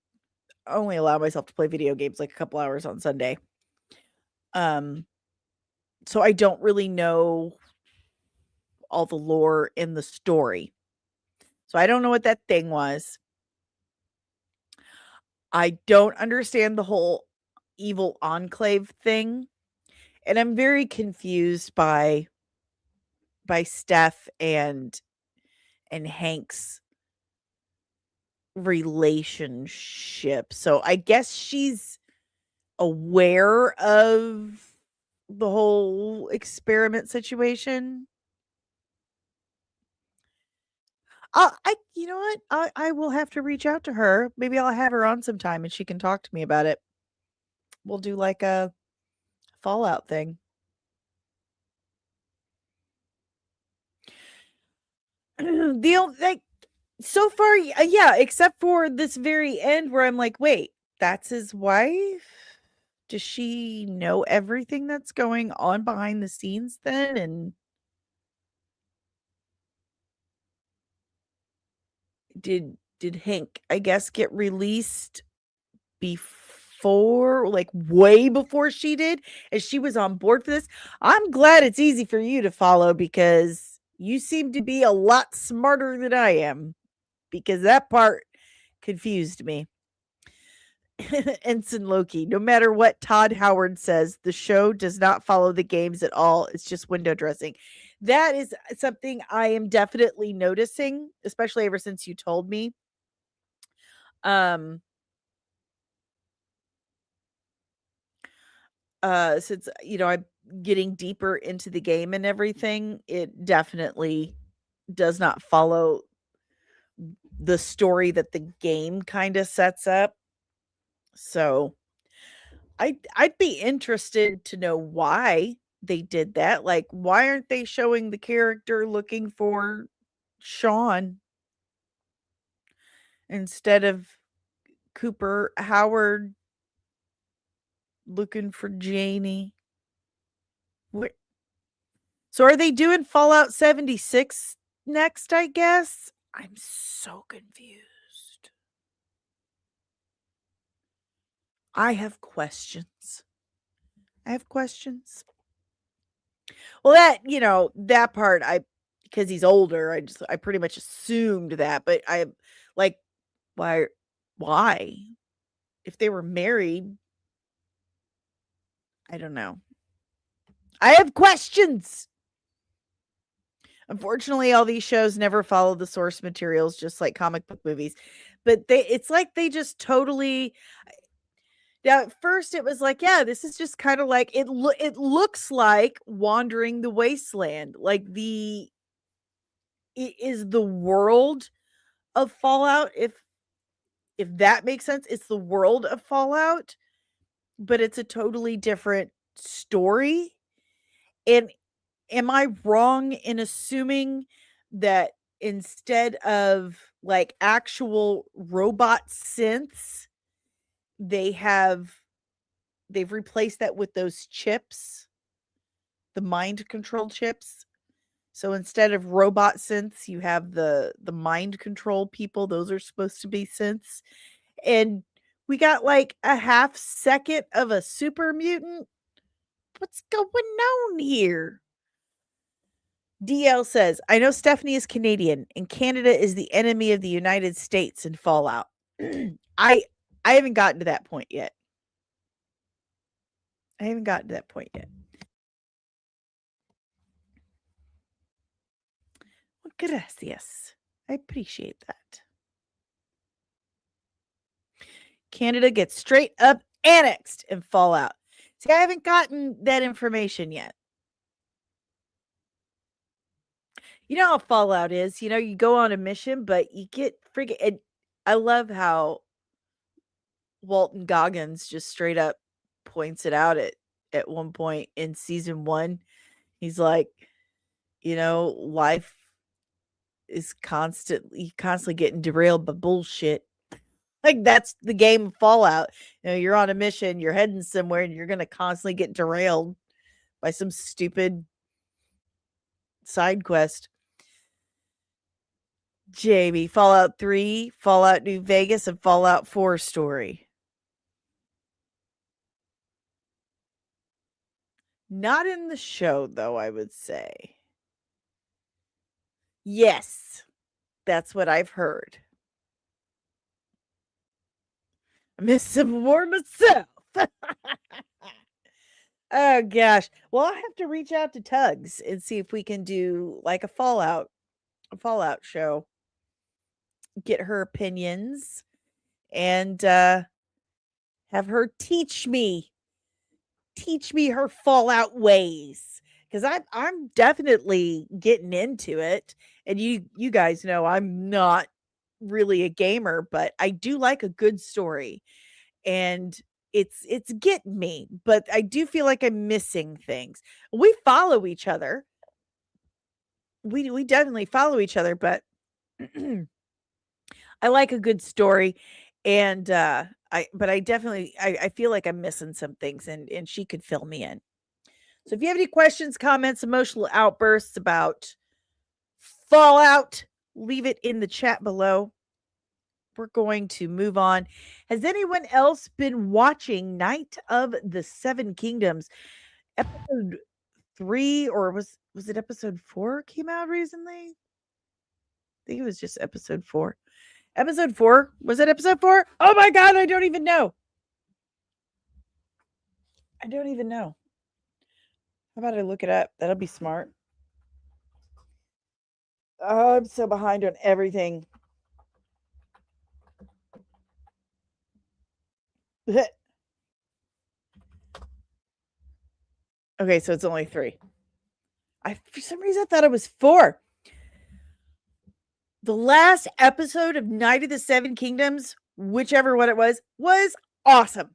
allow myself to play video games like a couple hours on Sunday. So I don't really know all the lore in the story. So I don't know what that thing was. I don't understand the whole evil enclave thing. And I'm very confused by Steph and Hank's relationship. So I guess she's aware of the whole experiment situation. You know what? I will have to reach out to her. Maybe I'll have her on sometime and she can talk to me about it. We'll do like a Fallout thing. Like so far, yeah, except for this very end where I'm like, wait, that's his wife? Does she know everything that's going on behind the scenes then? And did Hank, I guess, get released before, like way before she did, as she was on board for this? I'm glad it's easy for you to follow because you seem to be a lot smarter than I am, because that part confused me. Ensign Loki, no matter what Todd Howard says, the show does not follow the games at all. It's just window dressing. That is something I am definitely noticing, especially ever since you told me. Since I'm getting deeper into the game and everything, it definitely does not follow the story that the game kind of sets up. So I'd be interested to know why they did that. Like, why aren't they showing the character looking for Sean instead of Cooper Howard looking for Janie? So are they doing Fallout 76 next, I guess? I'm so confused. I have questions. Well, that part, because he's older, I pretty much assumed that, but I like, why? If they were married, I don't know. I have questions. Unfortunately, all these shows never follow the source materials, just like comic book movies. But it's like they just totally. Now, at first, it was like, yeah, this is just kind of like it. It looks like Wandering the Wasteland. Like it is the world of Fallout. If that makes sense, it's the world of Fallout, but it's a totally different story. And am I wrong in assuming that instead of like actual robot synths, they've replaced that with those chips, the mind control chips? So instead of robot synths, you have the mind control people. Those are supposed to be synths. And we got like a half second of a super mutant. What's going on here? DL says, I know Stephanie is Canadian and Canada is the enemy of the United States in Fallout. I haven't gotten to that point yet. Well, gracias. I appreciate that. Canada gets straight up annexed in Fallout. See, I haven't gotten that information yet. You know how Fallout is. You know, you go on a mission, but you get freaking. And I love how Walton Goggins just straight up points it out at one point in season 1. He's like, life is constantly getting derailed by bullshit. Like, that's the game of Fallout. You're on a mission, you're heading somewhere, and you're gonna constantly get derailed by some stupid side quest. Jamie, Fallout 3, Fallout New Vegas, and Fallout 4 story. Not in the show, though, I would say. Yes, that's what I've heard. I miss Civil War myself. Oh, gosh. Well, I have to reach out to Tugs and see if we can do like a Fallout show. Get her opinions and have her teach me her Fallout ways, because I'm definitely getting into it. And you guys know I'm not really a gamer, but I do like a good story, and it's getting me. But I do feel like I'm missing things. We follow each other. We definitely follow each other, but I like a good story, and I definitely I feel like I'm missing some things, and she could fill me in. So if you have any questions, comments, emotional outbursts about Fallout, leave it in the chat below. We're going to move on. Has anyone else been watching Night of the Seven Kingdoms? Episode 3, or was it episode 4 came out recently? I think it was just episode 4. Episode 4? Was it episode 4? Oh my god, I don't even know. How about I look it up? That'll be smart. Oh, I'm so behind on everything. Okay, so it's only 3. For some reason I thought it was 4. The last episode of Night of the Seven Kingdoms, whichever one it was awesome.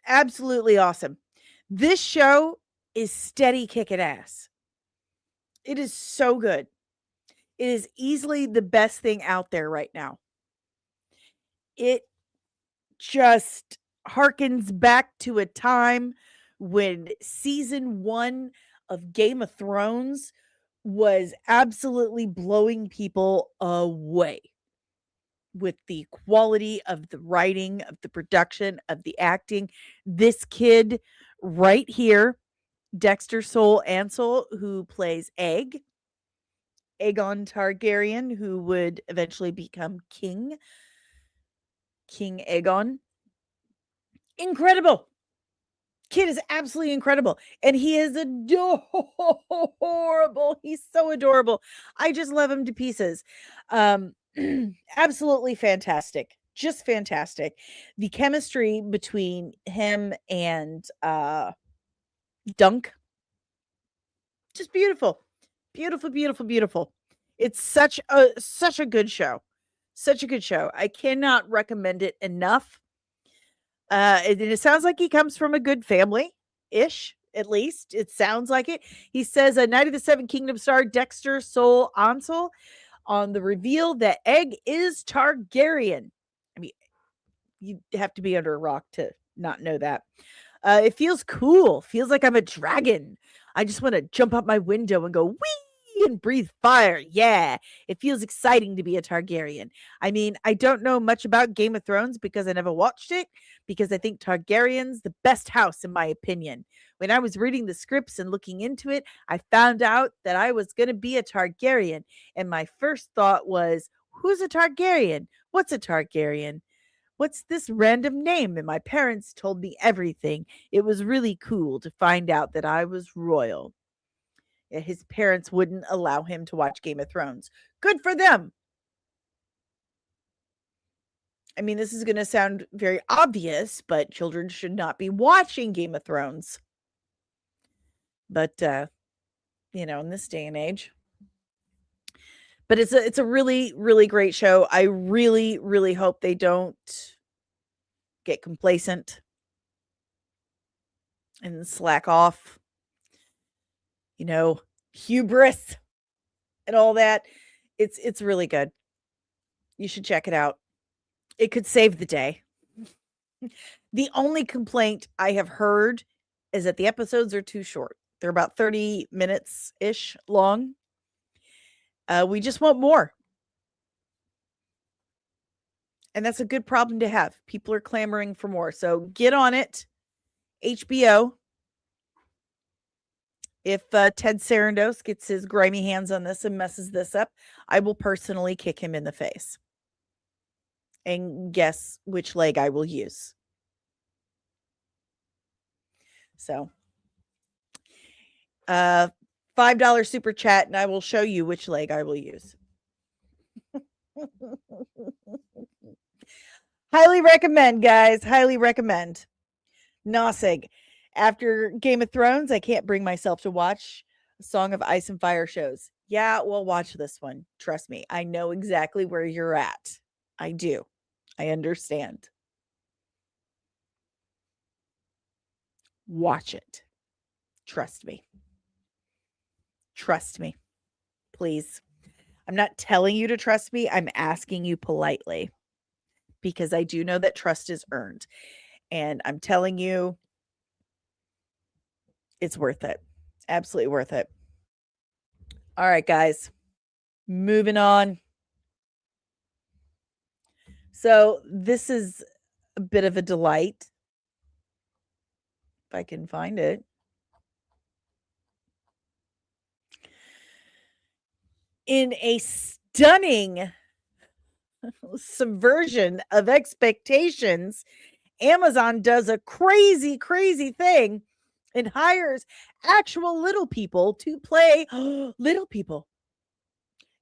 Absolutely awesome. This show is steady kicking ass. It is so good. It is easily the best thing out there right now. It just harkens back to a time when season 1 of Game of Thrones was absolutely blowing people away with the quality of the writing, of the production, of the acting. This kid right here, Dexter Soul Ansel, who plays Aegon Targaryen, who would eventually become King Aegon. Incredible. Kid is absolutely incredible, and he is adorable. He's so adorable. I just love him to pieces. Absolutely fantastic. Just fantastic. The chemistry between him and Dunk, just beautiful. Beautiful, beautiful, beautiful. It's such a good show. Such a good show. I cannot recommend it enough. It sounds like he comes from a good family-ish, at least. It sounds like it. He says, Night of the Seven Kingdoms star Dexter Soul Ansel on the reveal that Egg is Targaryen. I mean, you have to be under a rock to not know that. It feels cool. Feels like I'm a dragon. I just want to jump out my window and go, whee! And breathe fire. Yeah, it feels exciting to be a Targaryen. I mean, I don't know much about Game of Thrones because I never watched it, because I think Targaryen's the best house in my opinion. When I was reading the scripts and looking into it, I found out that I was going to be a Targaryen, and my first thought was, who's a Targaryen? What's a Targaryen? What's this random name? And my parents told me everything. It was really cool to find out that I was royal. His parents wouldn't allow him to watch Game of Thrones. Good for them. I mean, this is going to sound very obvious, but children should not be watching Game of Thrones. But, in this day and age, But it's a really, really great show. I really, really hope they don't get complacent and slack off. You know, hubris and all that. It's really good. You should check it out. It could save the day. The only complaint I have heard is that the episodes are too short. They're about 30 minutes ish long. We just want more. And that's a good problem to have. People are clamoring for more. So get on it. HBO. If Ted Sarandos gets his grimy hands on this and messes this up, I will personally kick him in the face. And guess which leg I will use. So, $5 super chat, and I will show you which leg I will use. Highly recommend, guys. Highly recommend. Nosig. After Game of Thrones, I can't bring myself to watch a Song of Ice and Fire shows. Yeah, well, watch this one. Trust me. I know exactly where you're at. I do. I understand. Watch it. Trust me. Trust me. Please. I'm not telling you to trust me. I'm asking you politely because I do know that trust is earned. And I'm telling you, it's worth it. Absolutely worth it. All right, guys. Moving on. So this is a bit of a delight. If I can find it. In a stunning subversion of expectations, Amazon does a crazy, crazy thing and hires actual little people to play little people.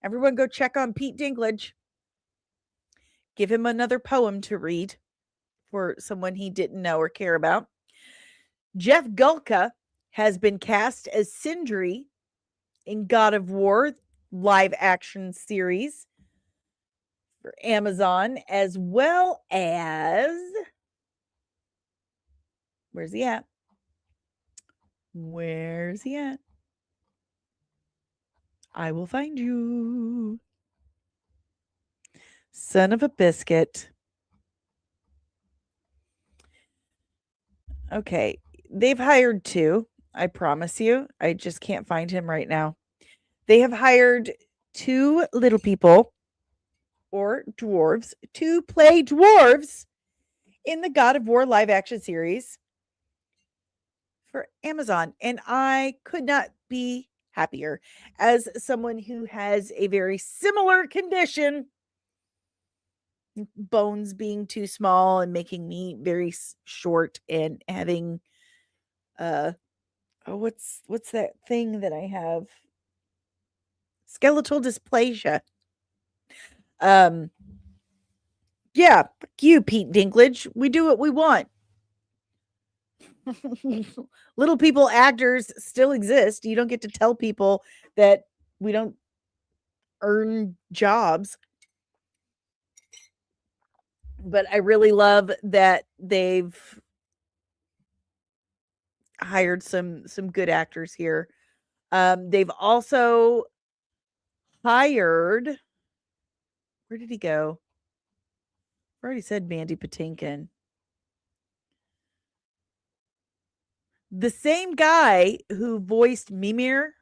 Everyone go check on Pete Dinklage. Give him another poem to read for someone he didn't know or care about. Jeff Gulka has been cast as Sindri in God of War live action series for Amazon, as well as where's he at? Where's he at? I will find you. Son of a biscuit. Okay. They've hired two. I promise you. I just can't find him right now. They have hired two little people or dwarves to play dwarves in the God of War live action series for Amazon. And I could not be happier as someone who has a very similar condition, bones being too small and making me very short and having what's that thing that I have? Skeletal dysplasia. Yeah, fuck you, Pete Dinklage. We do what we want. Little people actors still exist. You don't get to tell people that we don't earn jobs. But I really love that they've hired some good actors here. They've also hired, where did he go? I already said Mandy Patinkin. The same guy who voiced Mimir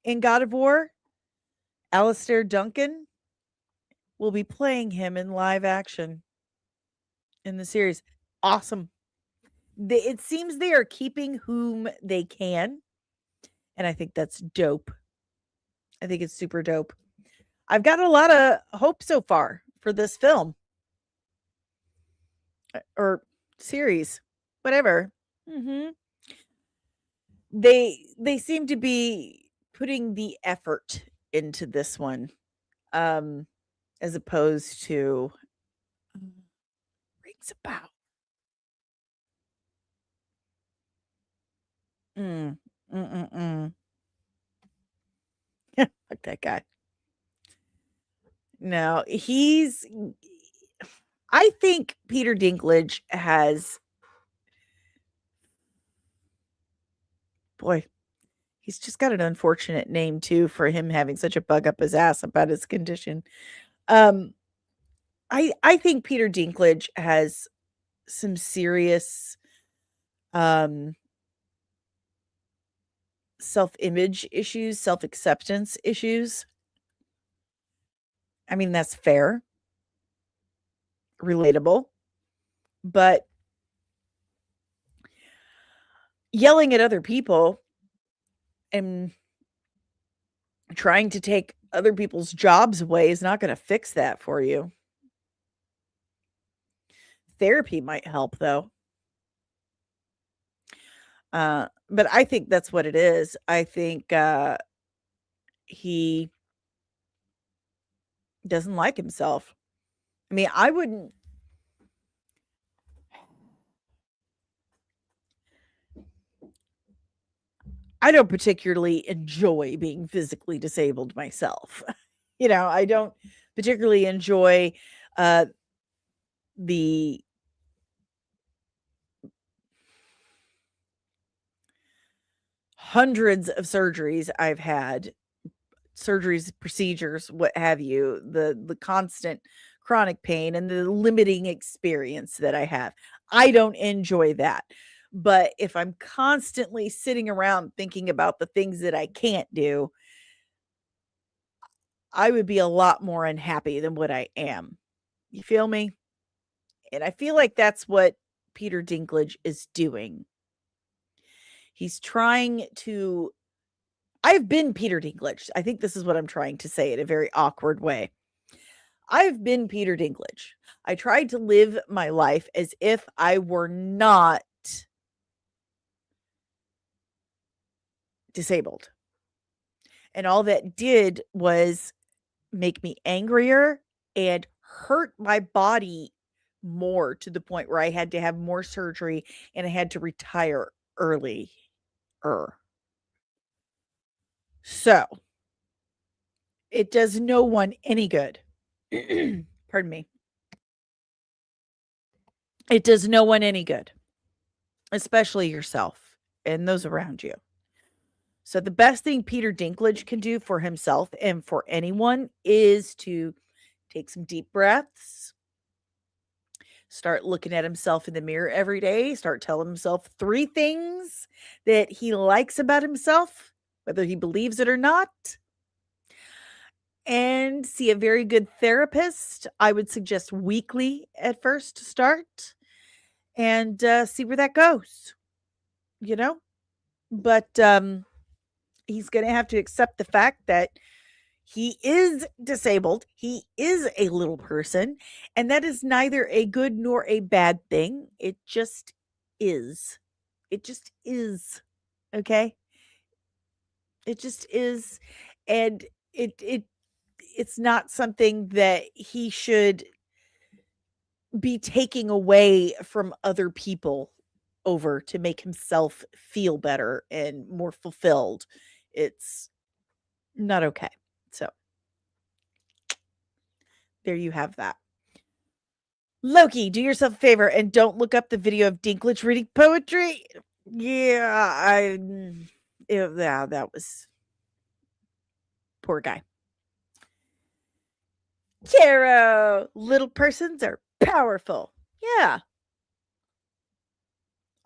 in God of War, Alistair Duncan, will be playing him in live action in the series. Awesome. It seems they are keeping whom they can. And I think that's dope. I think it's super dope. I've got a lot of hope so far for this film or series, whatever. They seem to be putting the effort into this one, as opposed to Rings of Power. Fuck that guy. No, I think Peter Dinklage has, boy, he's just got an unfortunate name too for him having such a bug up his ass about his condition. Um, I think Peter Dinklage has some serious um self-image issues, self-acceptance issues. I mean, that's fair, relatable, but yelling at other people and trying to take other people's jobs away is not going to fix that for you. Therapy might help though. But I think that's what it is. I think he doesn't like himself. I mean, I don't particularly enjoy being physically disabled myself. I don't particularly enjoy the hundreds of surgeries I've had, surgeries, procedures, what have you, the constant chronic pain and the limiting experience that I have. I don't enjoy that. But if I'm constantly sitting around thinking about the things that I can't do, I would be a lot more unhappy than what I am. You feel me? And I feel like that's what Peter Dinklage is doing. He's trying to I've been Peter Dinklage. I think this is what I'm trying to say in a very awkward way. I've been Peter Dinklage. I tried to live my life as if I were not disabled. And all that did was make me angrier and hurt my body more to the point where I had to have more surgery and I had to retire early. So it does no one any good. Pardon me. It does no one any good, especially yourself and those around you. So the best thing Peter Dinklage can do for himself and for anyone is to take some deep breaths, start looking at himself in the mirror every day, start telling himself 3 things that he likes about himself, whether he believes it or not, and see a very good therapist. I would suggest weekly at first to start and see where that goes, but he's going to have to accept the fact that he is disabled. He is a little person, and that is neither a good nor a bad thing. It just is. It just is. Okay? It just is, and it's not something that he should be taking away from other people over to make himself feel better and more fulfilled. It's not okay. So there you have that. Loki, do yourself a favor and don't look up the video of Dinklage reading poetry. Yeah, that was poor guy. Caro, little persons are powerful. Yeah.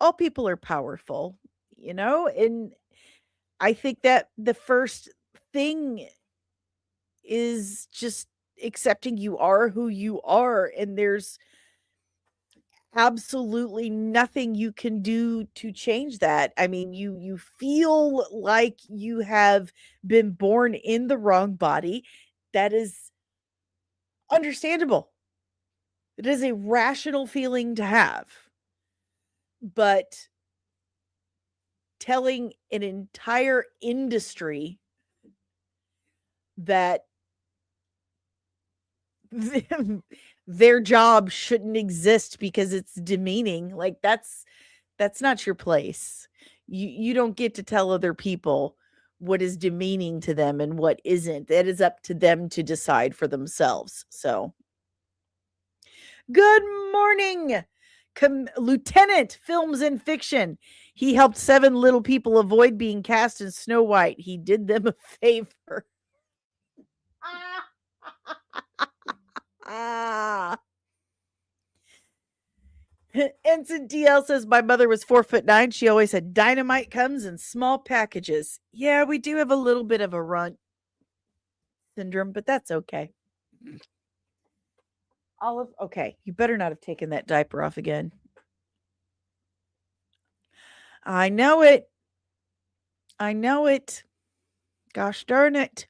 All people are powerful, and I think that the first thing is just accepting you are who you are, and there's absolutely nothing you can do to change that. I mean, you feel like you have been born in the wrong body. That is understandable. It is a rational feeling to have. But telling an entire industry that their job shouldn't exist because it's demeaning, like that's not your place. You don't get to tell other people what is demeaning to them and what isn't. That is up to them to decide for themselves. So, good morning, Lieutenant Films and Fiction. He helped 7 little people avoid being cast in Snow White. He did them a favor. Ensign DL says, my mother was 4'9". She always said dynamite comes in small packages. Yeah, we do have a little bit of a runt syndrome, but that's okay. Olive, okay, you better not have taken that diaper off again. I know it. I know it. Gosh darn it.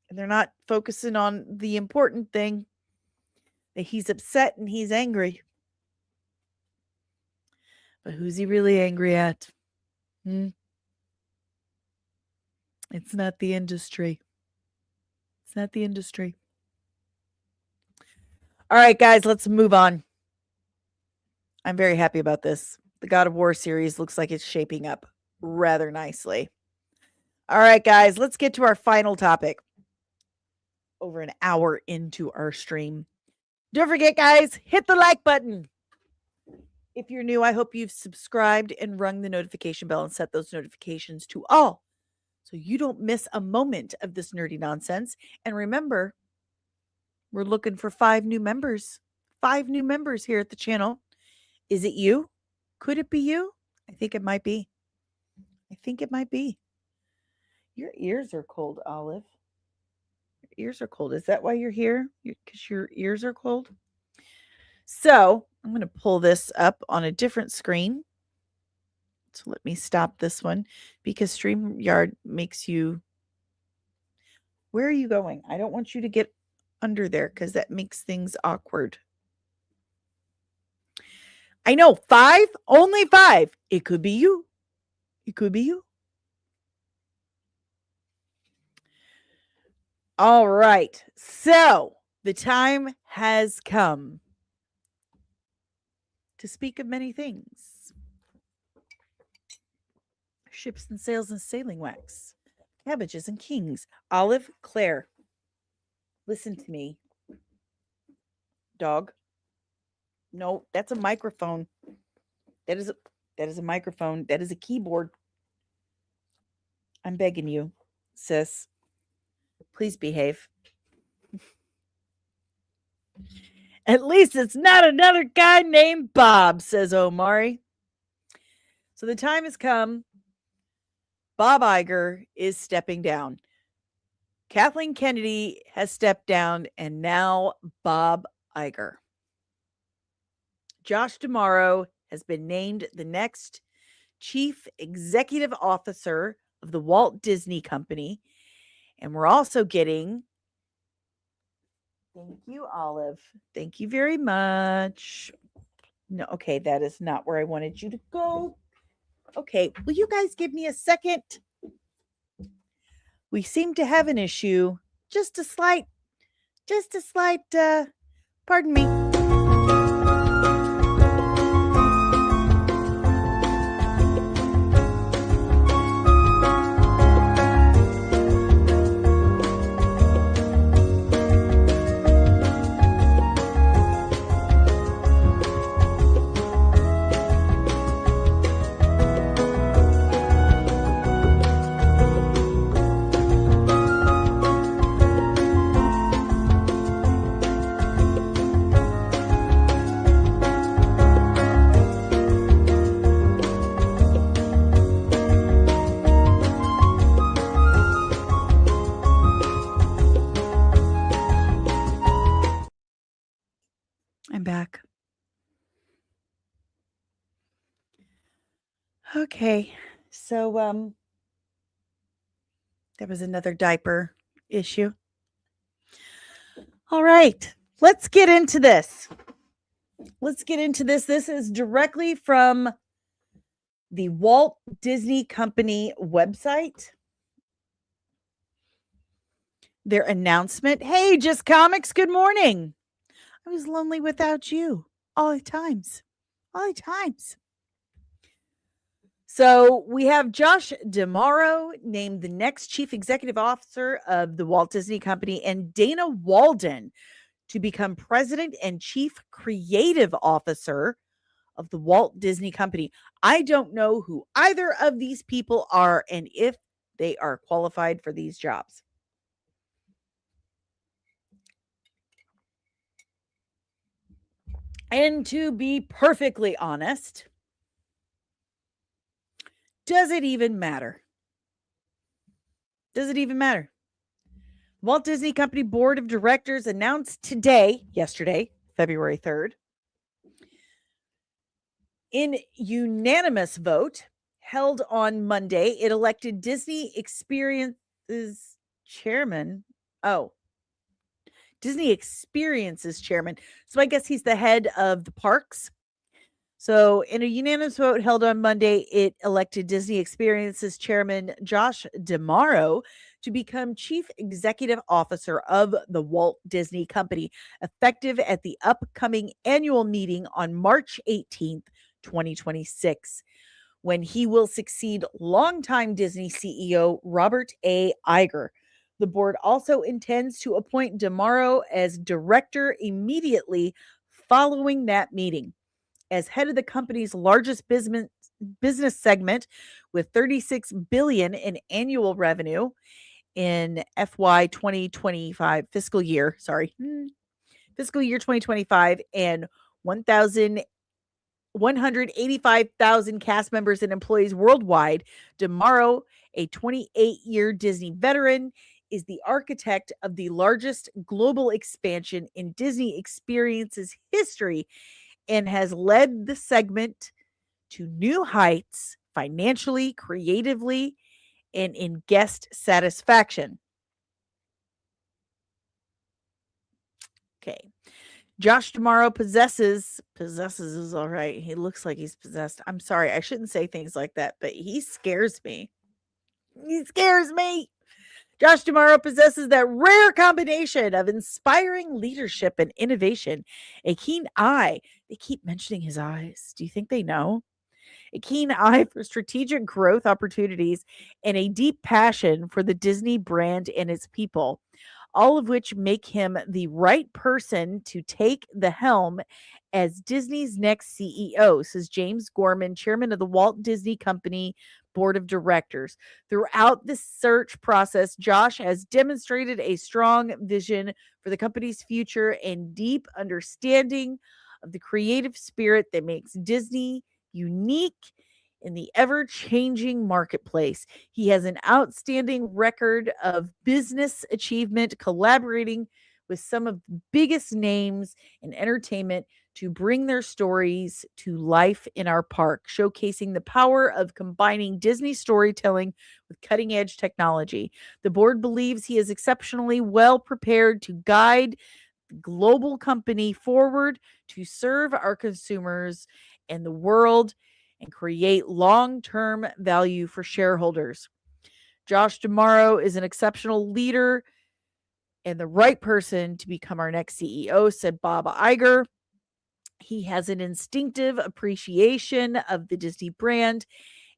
And they're not focusing on the important thing. That he's upset and he's angry. But who's he really angry at? It's not the industry. It's not the industry. All right, guys, let's move on. I'm very happy about this. The God of War series looks like it's shaping up rather nicely. All right, guys, let's get to our final topic. Over an hour into our stream. Don't forget, guys, hit the like button. If you're new, I hope you've subscribed and rung the notification bell and set those notifications to all so you don't miss a moment of this nerdy nonsense. And remember, we're looking for 5 new members. 5 new members here at the channel. Is it you? Could it be you? I think it might be. I think it might be. Your ears are cold, Olive. Ears are cold. Is that why you're here? Because your ears are cold? So I'm going to pull this up on a different screen. So let me stop this one because StreamYard makes you... Where are you going? I don't want you to get under there because that makes things awkward. I know, 5? Only 5. It could be you. It could be you. All right, so the time has come to speak of many things. Ships and sails and sailing wax, cabbages and kings. Olive, Claire, listen to me. Dog. No, that's a microphone. That is a microphone. That is a keyboard. I'm begging you, sis. Please behave. At least it's not another guy named Bob, says Omari. So the time has come. Bob Iger is stepping down. Kathleen Kennedy has stepped down, and now Bob Iger. Josh D'Amaro has been named the next Chief Executive Officer of the Walt Disney Company. And we're also getting, thank you, Olive. Thank you very much. No, okay, that is not where I wanted you to go. Okay, will you guys give me a second? We seem to have an issue. Just a slight, pardon me. I'm back. Okay, so there was another diaper issue. All right, let's get into this. This is directly from the Walt Disney Company website. Their announcement. Hey, Just Comics, good morning. I was lonely without you all the times. So we have Josh D'Amaro named the next chief executive officer of the Walt Disney Company, and Dana Walden to become president and chief creative officer of the Walt Disney Company. I don't know who either of these people are and if they are qualified for these jobs. And to be perfectly honest, does it even matter? Does it even matter? Walt Disney Company Board of Directors announced yesterday, February 3rd, in unanimous vote held on Monday, it elected Disney Experiences chairman. Disney Experiences chairman. So I guess he's the head of the parks. So in a unanimous vote held on Monday, it elected Disney Experiences chairman Josh D'Amaro to become chief executive officer of the Walt Disney Company, effective at the upcoming annual meeting on March 18th, 2026, when he will succeed longtime Disney CEO Robert A. Iger. The board also intends to appoint D'Amaro as director immediately following that meeting. As head of the company's largest business segment with $36 billion in annual revenue in FY 2025 fiscal year 2025, and 185,000 cast members and employees worldwide, D'Amaro, a 28-year Disney veteran, is the architect of the largest global expansion in Disney Experiences history and has led the segment to new heights financially, creatively, and in guest satisfaction. Okay. Josh D'Amaro possesses is all right. He looks like he's possessed. I'm sorry. I shouldn't say things like that, but he scares me. He scares me. Josh D'Amaro possesses that rare combination of inspiring leadership and innovation, a keen eye. They keep mentioning his eyes. Do you think they know? A keen eye for strategic growth opportunities and a deep passion for the Disney brand and its people, all of which make him the right person to take the helm as Disney's next CEO, says James Gorman, chairman of the Walt Disney Company Board of Directors. Throughout the search process, Josh has demonstrated a strong vision for the company's future and deep understanding of the creative spirit that makes Disney unique in the ever-changing marketplace. He has an outstanding record of business achievement, collaborating with some of the biggest names in entertainment to bring their stories to life in our park, showcasing the power of combining Disney storytelling with cutting-edge technology. The board believes he is exceptionally well prepared to guide the global company forward to serve our consumers and the world and create long-term value for shareholders. Josh D'Amaro is an exceptional leader and the right person to become our next CEO, said Bob Iger. He has an instinctive appreciation of the Disney brand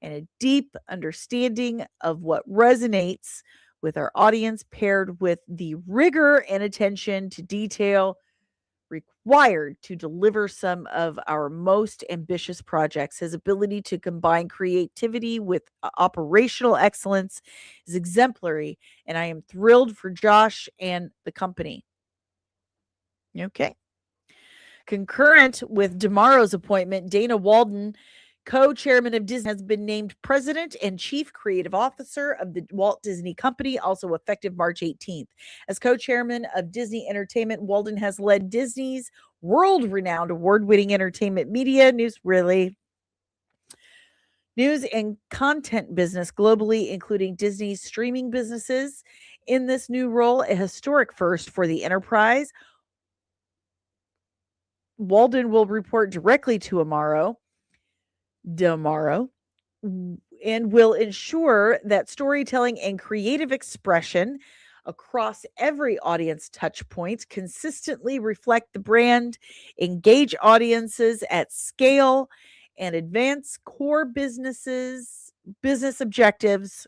and a deep understanding of what resonates with our audience, paired with the rigor and attention to detail required to deliver some of our most ambitious projects. His ability to combine creativity with operational excellence is exemplary, and I am thrilled for Josh and the company. Okay. Concurrent with D'Amaro's appointment, Dana Walden, co-chairman of Disney, has been named president and chief creative officer of the Walt Disney Company, also effective March 18th. As co-chairman of Disney Entertainment, Walden has led Disney's world-renowned award-winning entertainment media, news and content business globally, including Disney's streaming businesses. In this new role, a historic first for the enterprise, Walden will report directly to D'Amaro, and will ensure that storytelling and creative expression across every audience touch point consistently reflect the brand, engage audiences at scale, and advance core business objectives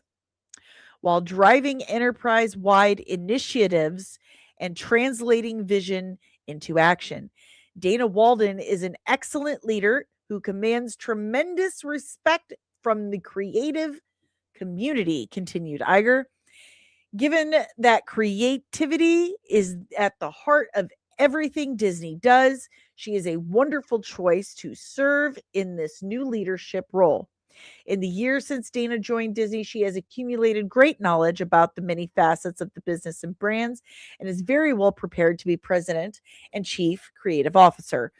while driving enterprise-wide initiatives and translating vision into action. Dana Walden is an excellent leader who commands tremendous respect from the creative community, continued Iger. Given that creativity is at the heart of everything Disney does, she is a wonderful choice to serve in this new leadership role. In the years since Dana joined Disney, she has accumulated great knowledge about the many facets of the business and brands and is very well prepared to be president and chief creative officer.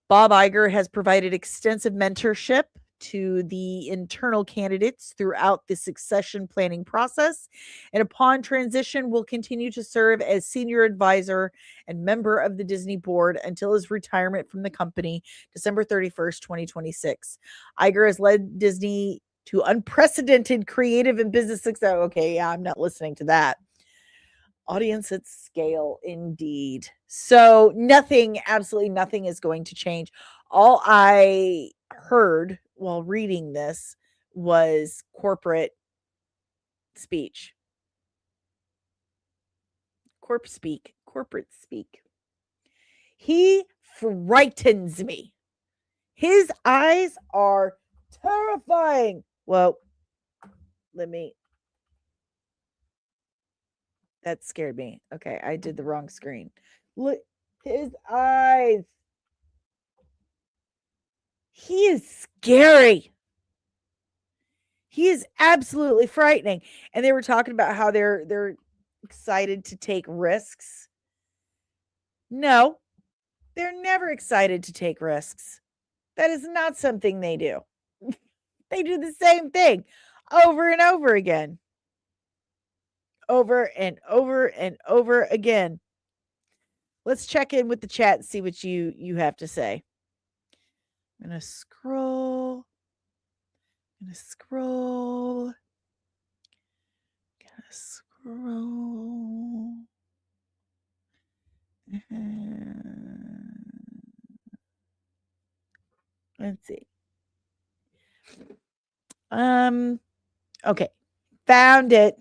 Bob Iger has provided extensive mentorship to the internal candidates throughout the succession planning process, and upon transition will continue to serve as senior advisor and member of the Disney board until his retirement from the company, December 31st, 2026. Iger has led Disney to unprecedented creative and business success. Okay, yeah, I'm not listening to that. Audience at scale, indeed. So nothing, absolutely nothing is going to change. All I heard while reading this was corporate speech. Corporate speak. He frightens me. His eyes are terrifying. Well, that scared me. Okay, I did the wrong screen. Look, his eyes. He is scary. He is absolutely frightening. And they were talking about how they're excited to take risks. No, they're never excited to take risks. That is not something they do. They do the same thing over and over again. Over and over and over again. Let's check in with the chat and see what you have to say. I'm going to scroll. Let's see. Okay. Found it.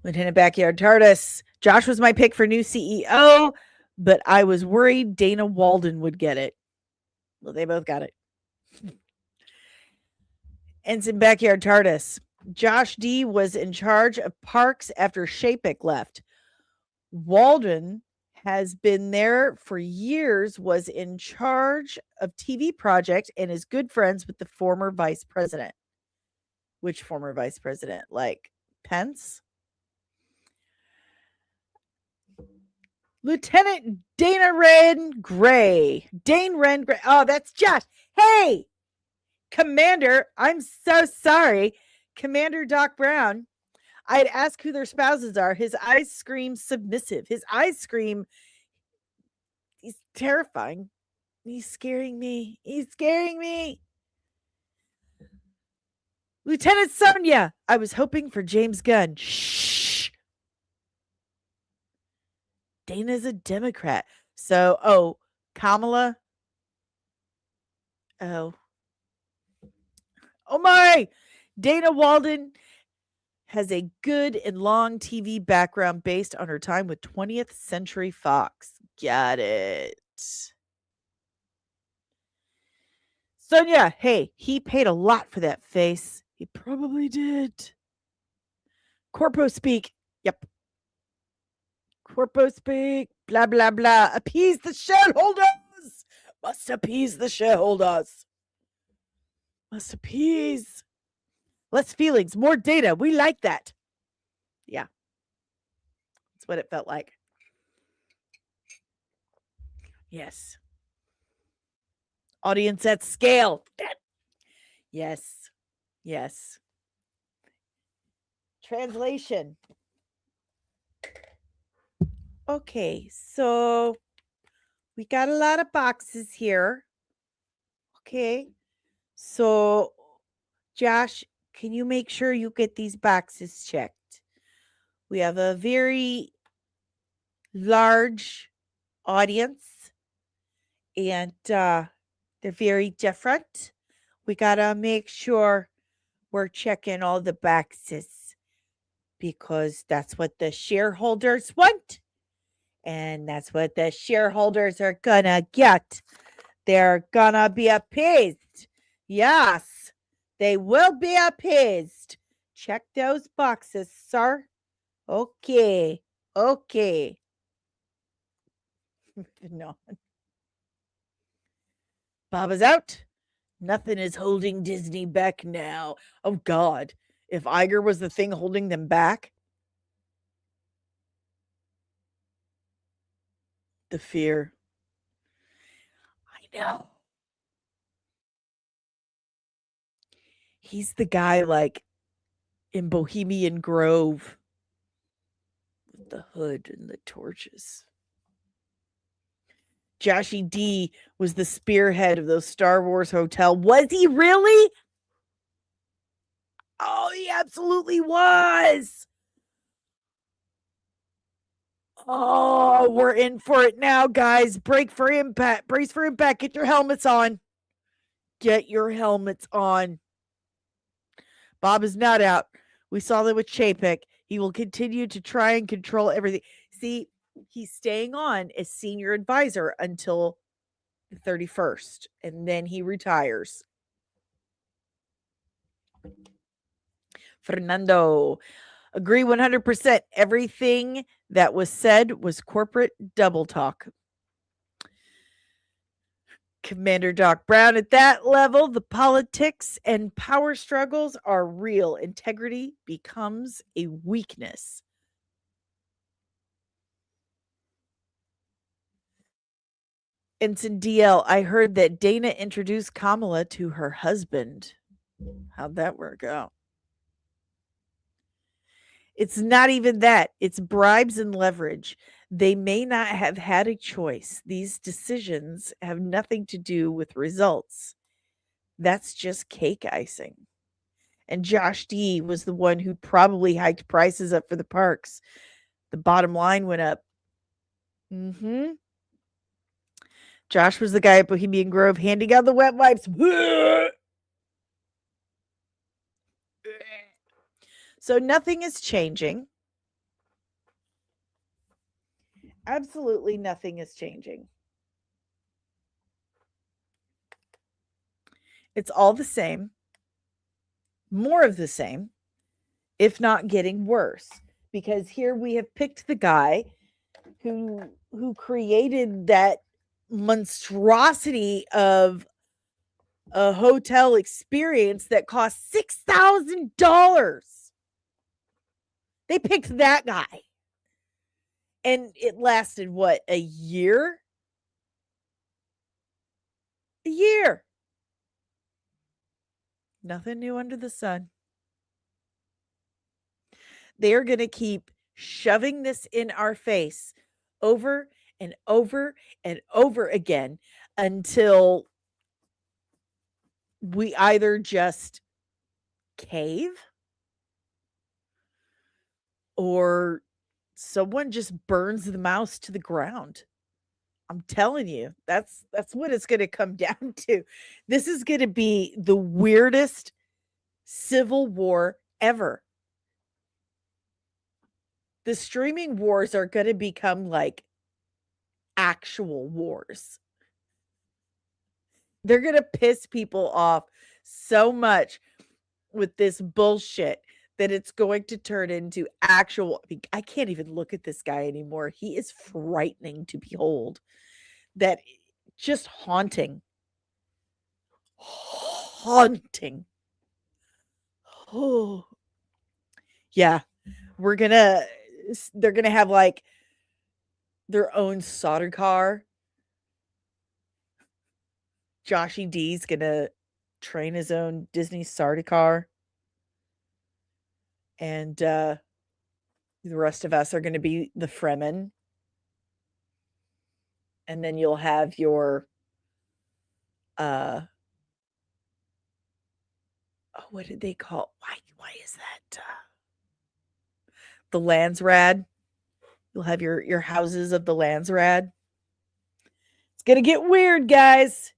Lieutenant Backyard TARDIS. Josh was my pick for new CEO, but I was worried Dana Walden would get it. Well, they both got it. Ensign Backyard TARDIS. Josh D was in charge of parks after Chapek left. Walden has been there for years, was in charge of TV project, and is good friends with the former vice president. Which former vice president? Like Pence? Lieutenant Dana Wren Gray. Dane Wren Gray. Oh, that's Josh. Hey, Commander, I'm so sorry. Commander Doc Brown. I'd ask who their spouses are. His eyes scream submissive. His eyes scream, he's terrifying. He's scaring me. Lieutenant Sonia. I was hoping for James Gunn. Shh. Dana's a Democrat. So, Kamala. Oh my. Dana Walden has a good and long TV background based on her time with 20th Century Fox. Got it. Sonia, hey, he paid a lot for that face. He probably did. Corpo speak. Yep. Corpo speak. Blah, blah, blah. Appease the shareholders. Must appease the shareholders. Must appease. Less feelings, more data. We like that. Yeah. That's what it felt like. Yes. Audience at scale. Yes. Translation. Okay, so we got a lot of boxes here. Okay. So, Josh, can you make sure you get these boxes checked? We have a very large audience, and They're very different. We gotta make sure we're checking all the boxes because that's what the shareholders want. And that's what the shareholders are gonna get. They're gonna be appeased. Yes, they will be appeased. Check those boxes, sir. Okay. Okay. No. Baba's out. Nothing is holding Disney back now. Oh, God. If Iger was the thing holding them back, the fear. I know. He's the guy like in Bohemian Grove with the hood and the torches. Joshy D was the spearhead of those Star Wars hotel. Was he really? Oh, he absolutely was. Oh, we're in for it now, guys. Brace for impact. Get your helmets on. Get your helmets on. Bob is not out. We saw that with Chapek. He will continue to try and control everything. See, he's staying on as senior advisor until the 31st, and then he retires. Fernando, agree 100%. Everything that was said was corporate double talk. Commander Doc Brown, at that level, the politics and power struggles are real. Integrity becomes a weakness. Ensign DL, I heard that Dana introduced Kamala to her husband. How'd that work out? It's not even that. It's bribes and leverage. They may not have had a choice. These decisions have nothing to do with results. That's just cake icing. And Josh D was the one who probably hiked prices up for the parks. The bottom line went up. Josh was the guy at Bohemian Grove handing out the wet wipes. So nothing is changing. Absolutely nothing is changing. It's all the same. More of the same, if not getting worse. Because here we have picked the guy who created that monstrosity of a hotel experience that cost $6,000. They picked that guy. And it lasted, what, a year? A year. Nothing new under the sun. They are going to keep shoving this in our face over and over and over again until we either just cave or someone just burns the mouse to the ground. I'm telling you, that's what it's going to come down to. This is going to be the weirdest civil war ever. The streaming wars are going to become like actual wars. They're going to piss people off so much with this bullshit that it's going to turn into actual. I can't even look at this guy anymore. He is frightening to behold. That just haunting. Haunting. Oh. Yeah. They're going to have like their own solder car. Joshy D's going to train his own Disney solder car. And the rest of us are going to be the Fremen. And then you'll have your what did they call? Why is that? The Landsrad. You'll have your houses of the Landsrad. It's gonna get weird, guys.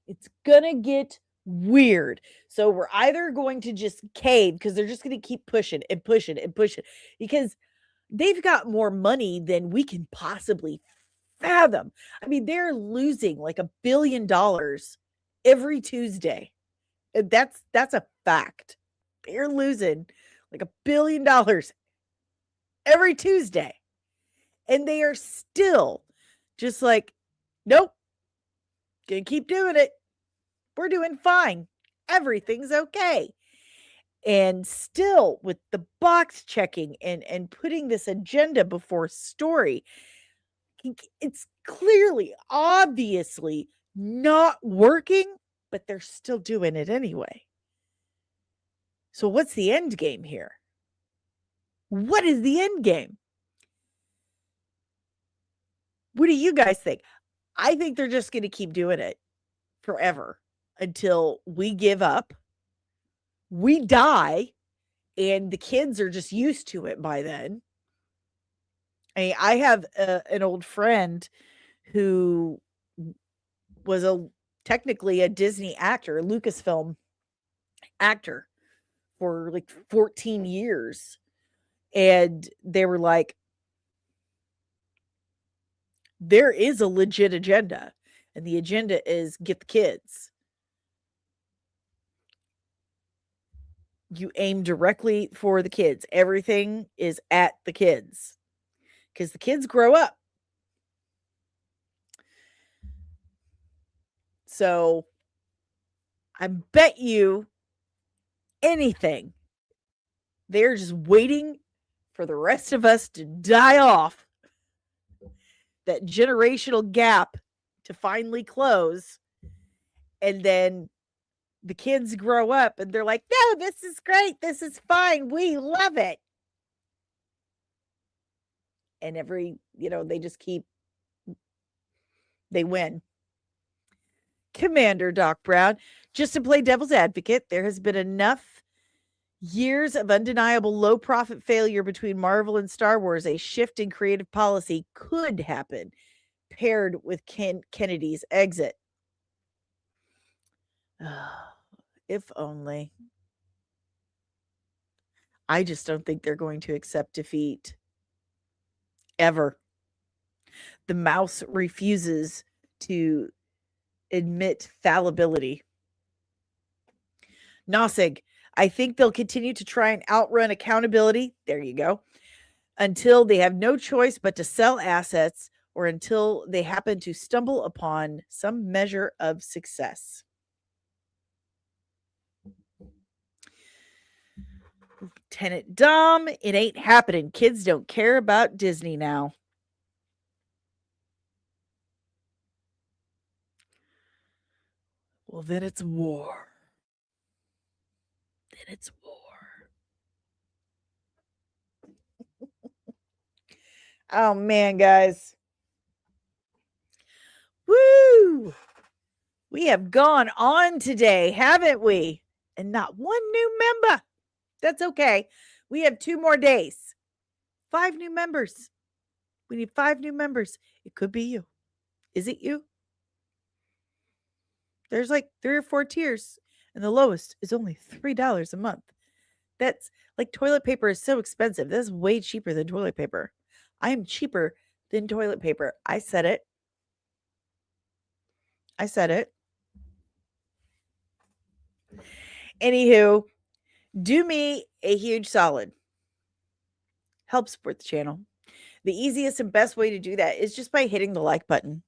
It's gonna get weird. So we're either going to just cave because they're just gonna keep pushing and pushing and pushing because they've got more money than we can possibly fathom. I mean, they're losing like $1 billion every Tuesday. And that's a fact. They're losing like $1 billion every Tuesday. And they are still just like, nope, gonna keep doing it. We're doing fine. Everything's okay. And still with the box checking and putting this agenda before story, it's clearly, obviously not working, but they're still doing it anyway. So what's the end game here? What is the end game? What do you guys think? I think they're just going to keep doing it forever until we give up, we die, and the kids are just used to it by then. I have an old friend who was technically a Disney actor, a Lucasfilm actor for like 14 years. And they were like, there is a legit agenda. And the agenda is get the kids. You aim directly for the kids. Everything is at the kids. Because the kids grow up. So I bet you anything, they're just waiting for the rest of us to die off. That generational gap to finally close. And then the kids grow up and they're like, no, this is great. This is fine. We love it. And they just they win. Commander Doc Brown, just to play devil's advocate, there has been enough years of undeniable low profit failure between Marvel and Star Wars. A shift in creative policy could happen, paired with Kennedy's exit. If only. I just don't think they're going to accept defeat. Ever. The mouse refuses to admit fallibility. Nossig, I think they'll continue to try and outrun accountability. There you go. Until they have no choice but to sell assets or until they happen to stumble upon some measure of success. Lieutenant Dom, it ain't happening. Kids don't care about Disney now. Well, then it's war. Then it's war. Oh, man, guys. Woo! We have gone on today, haven't we? And not one new member. That's okay. We have 2 more days. 5 new members. We need 5 new members. It could be you. Is it you? There's like 3 or 4 tiers, and the lowest is only $3 a month. That's like toilet paper is so expensive. That's way cheaper than toilet paper. I am cheaper than toilet paper. I said it. I said it. Anywho, do me a huge solid. Help support the channel. The easiest and best way to do that is just by hitting the like button.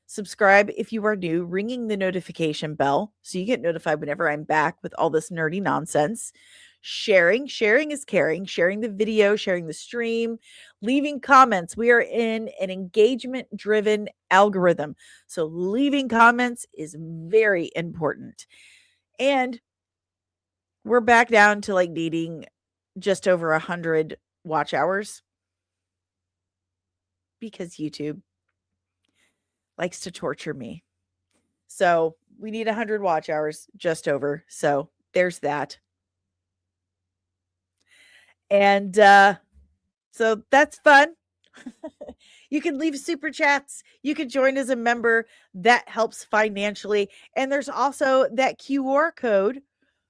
Subscribe if you are new, ringing the notification bell so you get notified whenever I'm back with all this nerdy nonsense. Sharing is caring. Sharing the video, sharing the stream, leaving comments. We are in an engagement-driven algorithm. So leaving comments is very important. And we're back down to like needing just over 100 watch hours because YouTube likes to torture me. So we need 100 watch hours, just over. So there's that. And so that's fun. You can leave super chats. You can join as a member. That helps financially. And there's also that QR code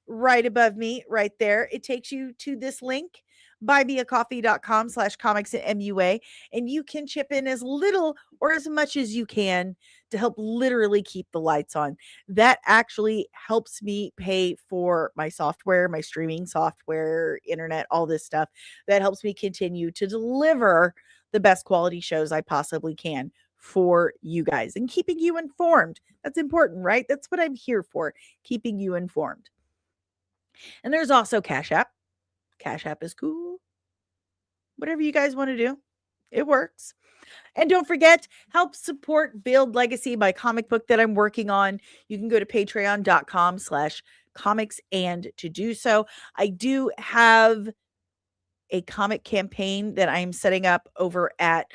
right above me, right there. It takes you to this link, buymeacoffee.com/comicsandmua, and you can chip in as little or as much as you can to help literally keep the lights on. That actually helps me pay for my software, my streaming software, internet, all this stuff. That helps me continue to deliver the best quality shows I possibly can for you guys and keeping you informed. That's important, right? That's what I'm here for, keeping you informed. And there's also Cash App. Cash App is cool. Whatever you guys want to do, it works. And don't forget, help support Build Legacy, my comic book that I'm working on. You can go to patreon.com/comics, and to do so, I do have a comic campaign that I'm setting up over at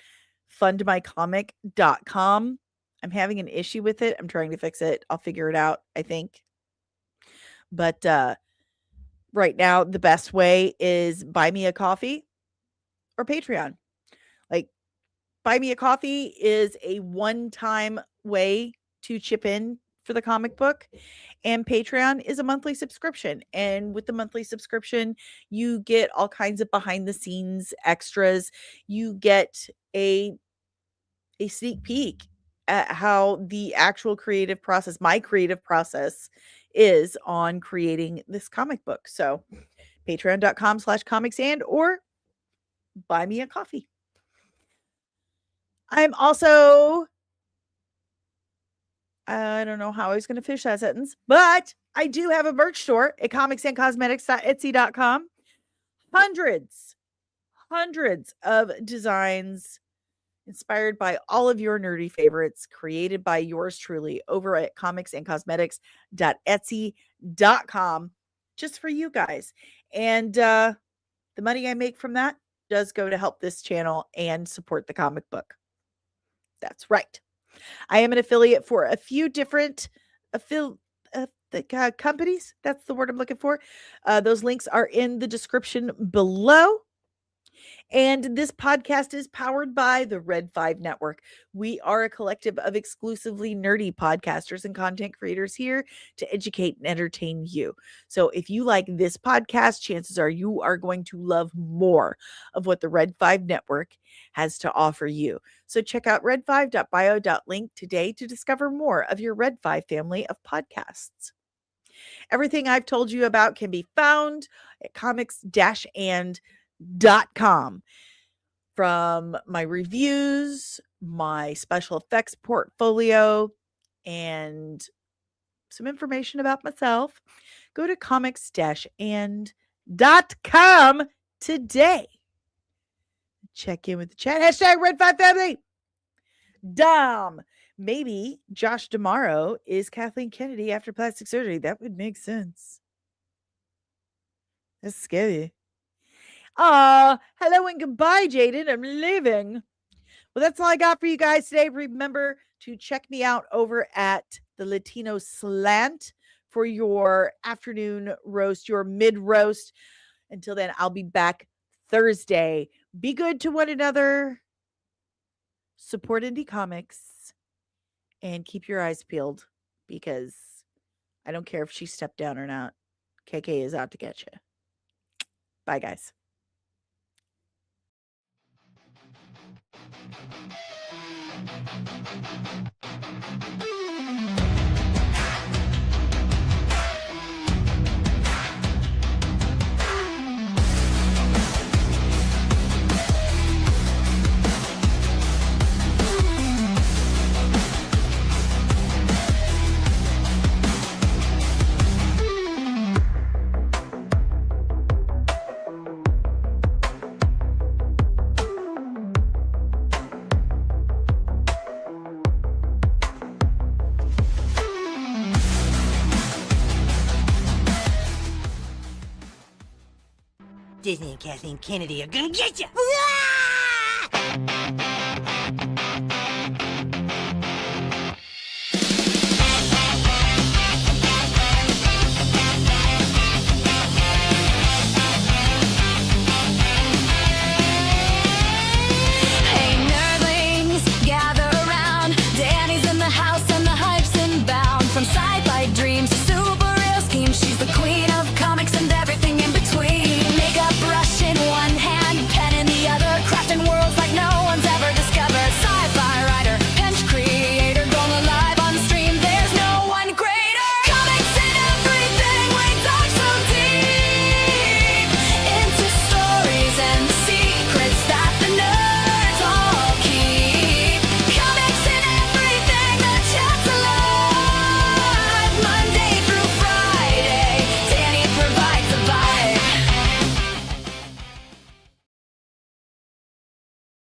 fundmycomic.com. I'm having an issue with it. I'm trying to fix it. I'll figure it out, I think. But right now, the best way is buy me a coffee or Patreon. Like, buy me a coffee is a one-time way to chip in for the comic book, and Patreon is a monthly subscription. And with the monthly subscription, you get all kinds of behind the scenes extras. You get a sneak peek at how the actual creative process, my creative process, is on creating this comic book. So patreon.com/comics or buy me a coffee. I'm also, I don't know how I was going to finish that sentence, but I do have a merch store at comicsandcosmetics.etsy.com. Hundreds of designs inspired by all of your nerdy favorites, created by yours truly over at comicsandcosmetics.etsy.com, just for you guys. And the money I make from that does go to help this channel and support the comic book. That's right. I am an affiliate for a few different companies. That's the word I'm looking for. Those links are in the description below. And this podcast is powered by the Red 5 Network. We are a collective of exclusively nerdy podcasters and content creators here to educate and entertain you. So if you like this podcast, chances are you are going to love more of what the Red 5 Network has to offer you. So check out red5.bio.link today to discover more of your Red 5 family of podcasts. Everything I've told you about can be found at comics-and.com, from my reviews, my special effects portfolio, and some information about myself. Go to comics-and.com today. Check in with the chat. Hashtag Red5Family. Dom. Maybe Josh tomorrow is Kathleen Kennedy after plastic surgery. That would make sense. That's scary. Hello and goodbye, Jaden. I'm leaving. Well, that's all I got for you guys today. Remember to check me out over at the Latino Slant for your afternoon roast, your mid roast. Until then, I'll be back Thursday. Be good to one another. Support indie comics. And keep your eyes peeled, because I don't care if she stepped down or not. KK is out to get you. Bye, guys. Disney and Kathleen Kennedy are gonna get you!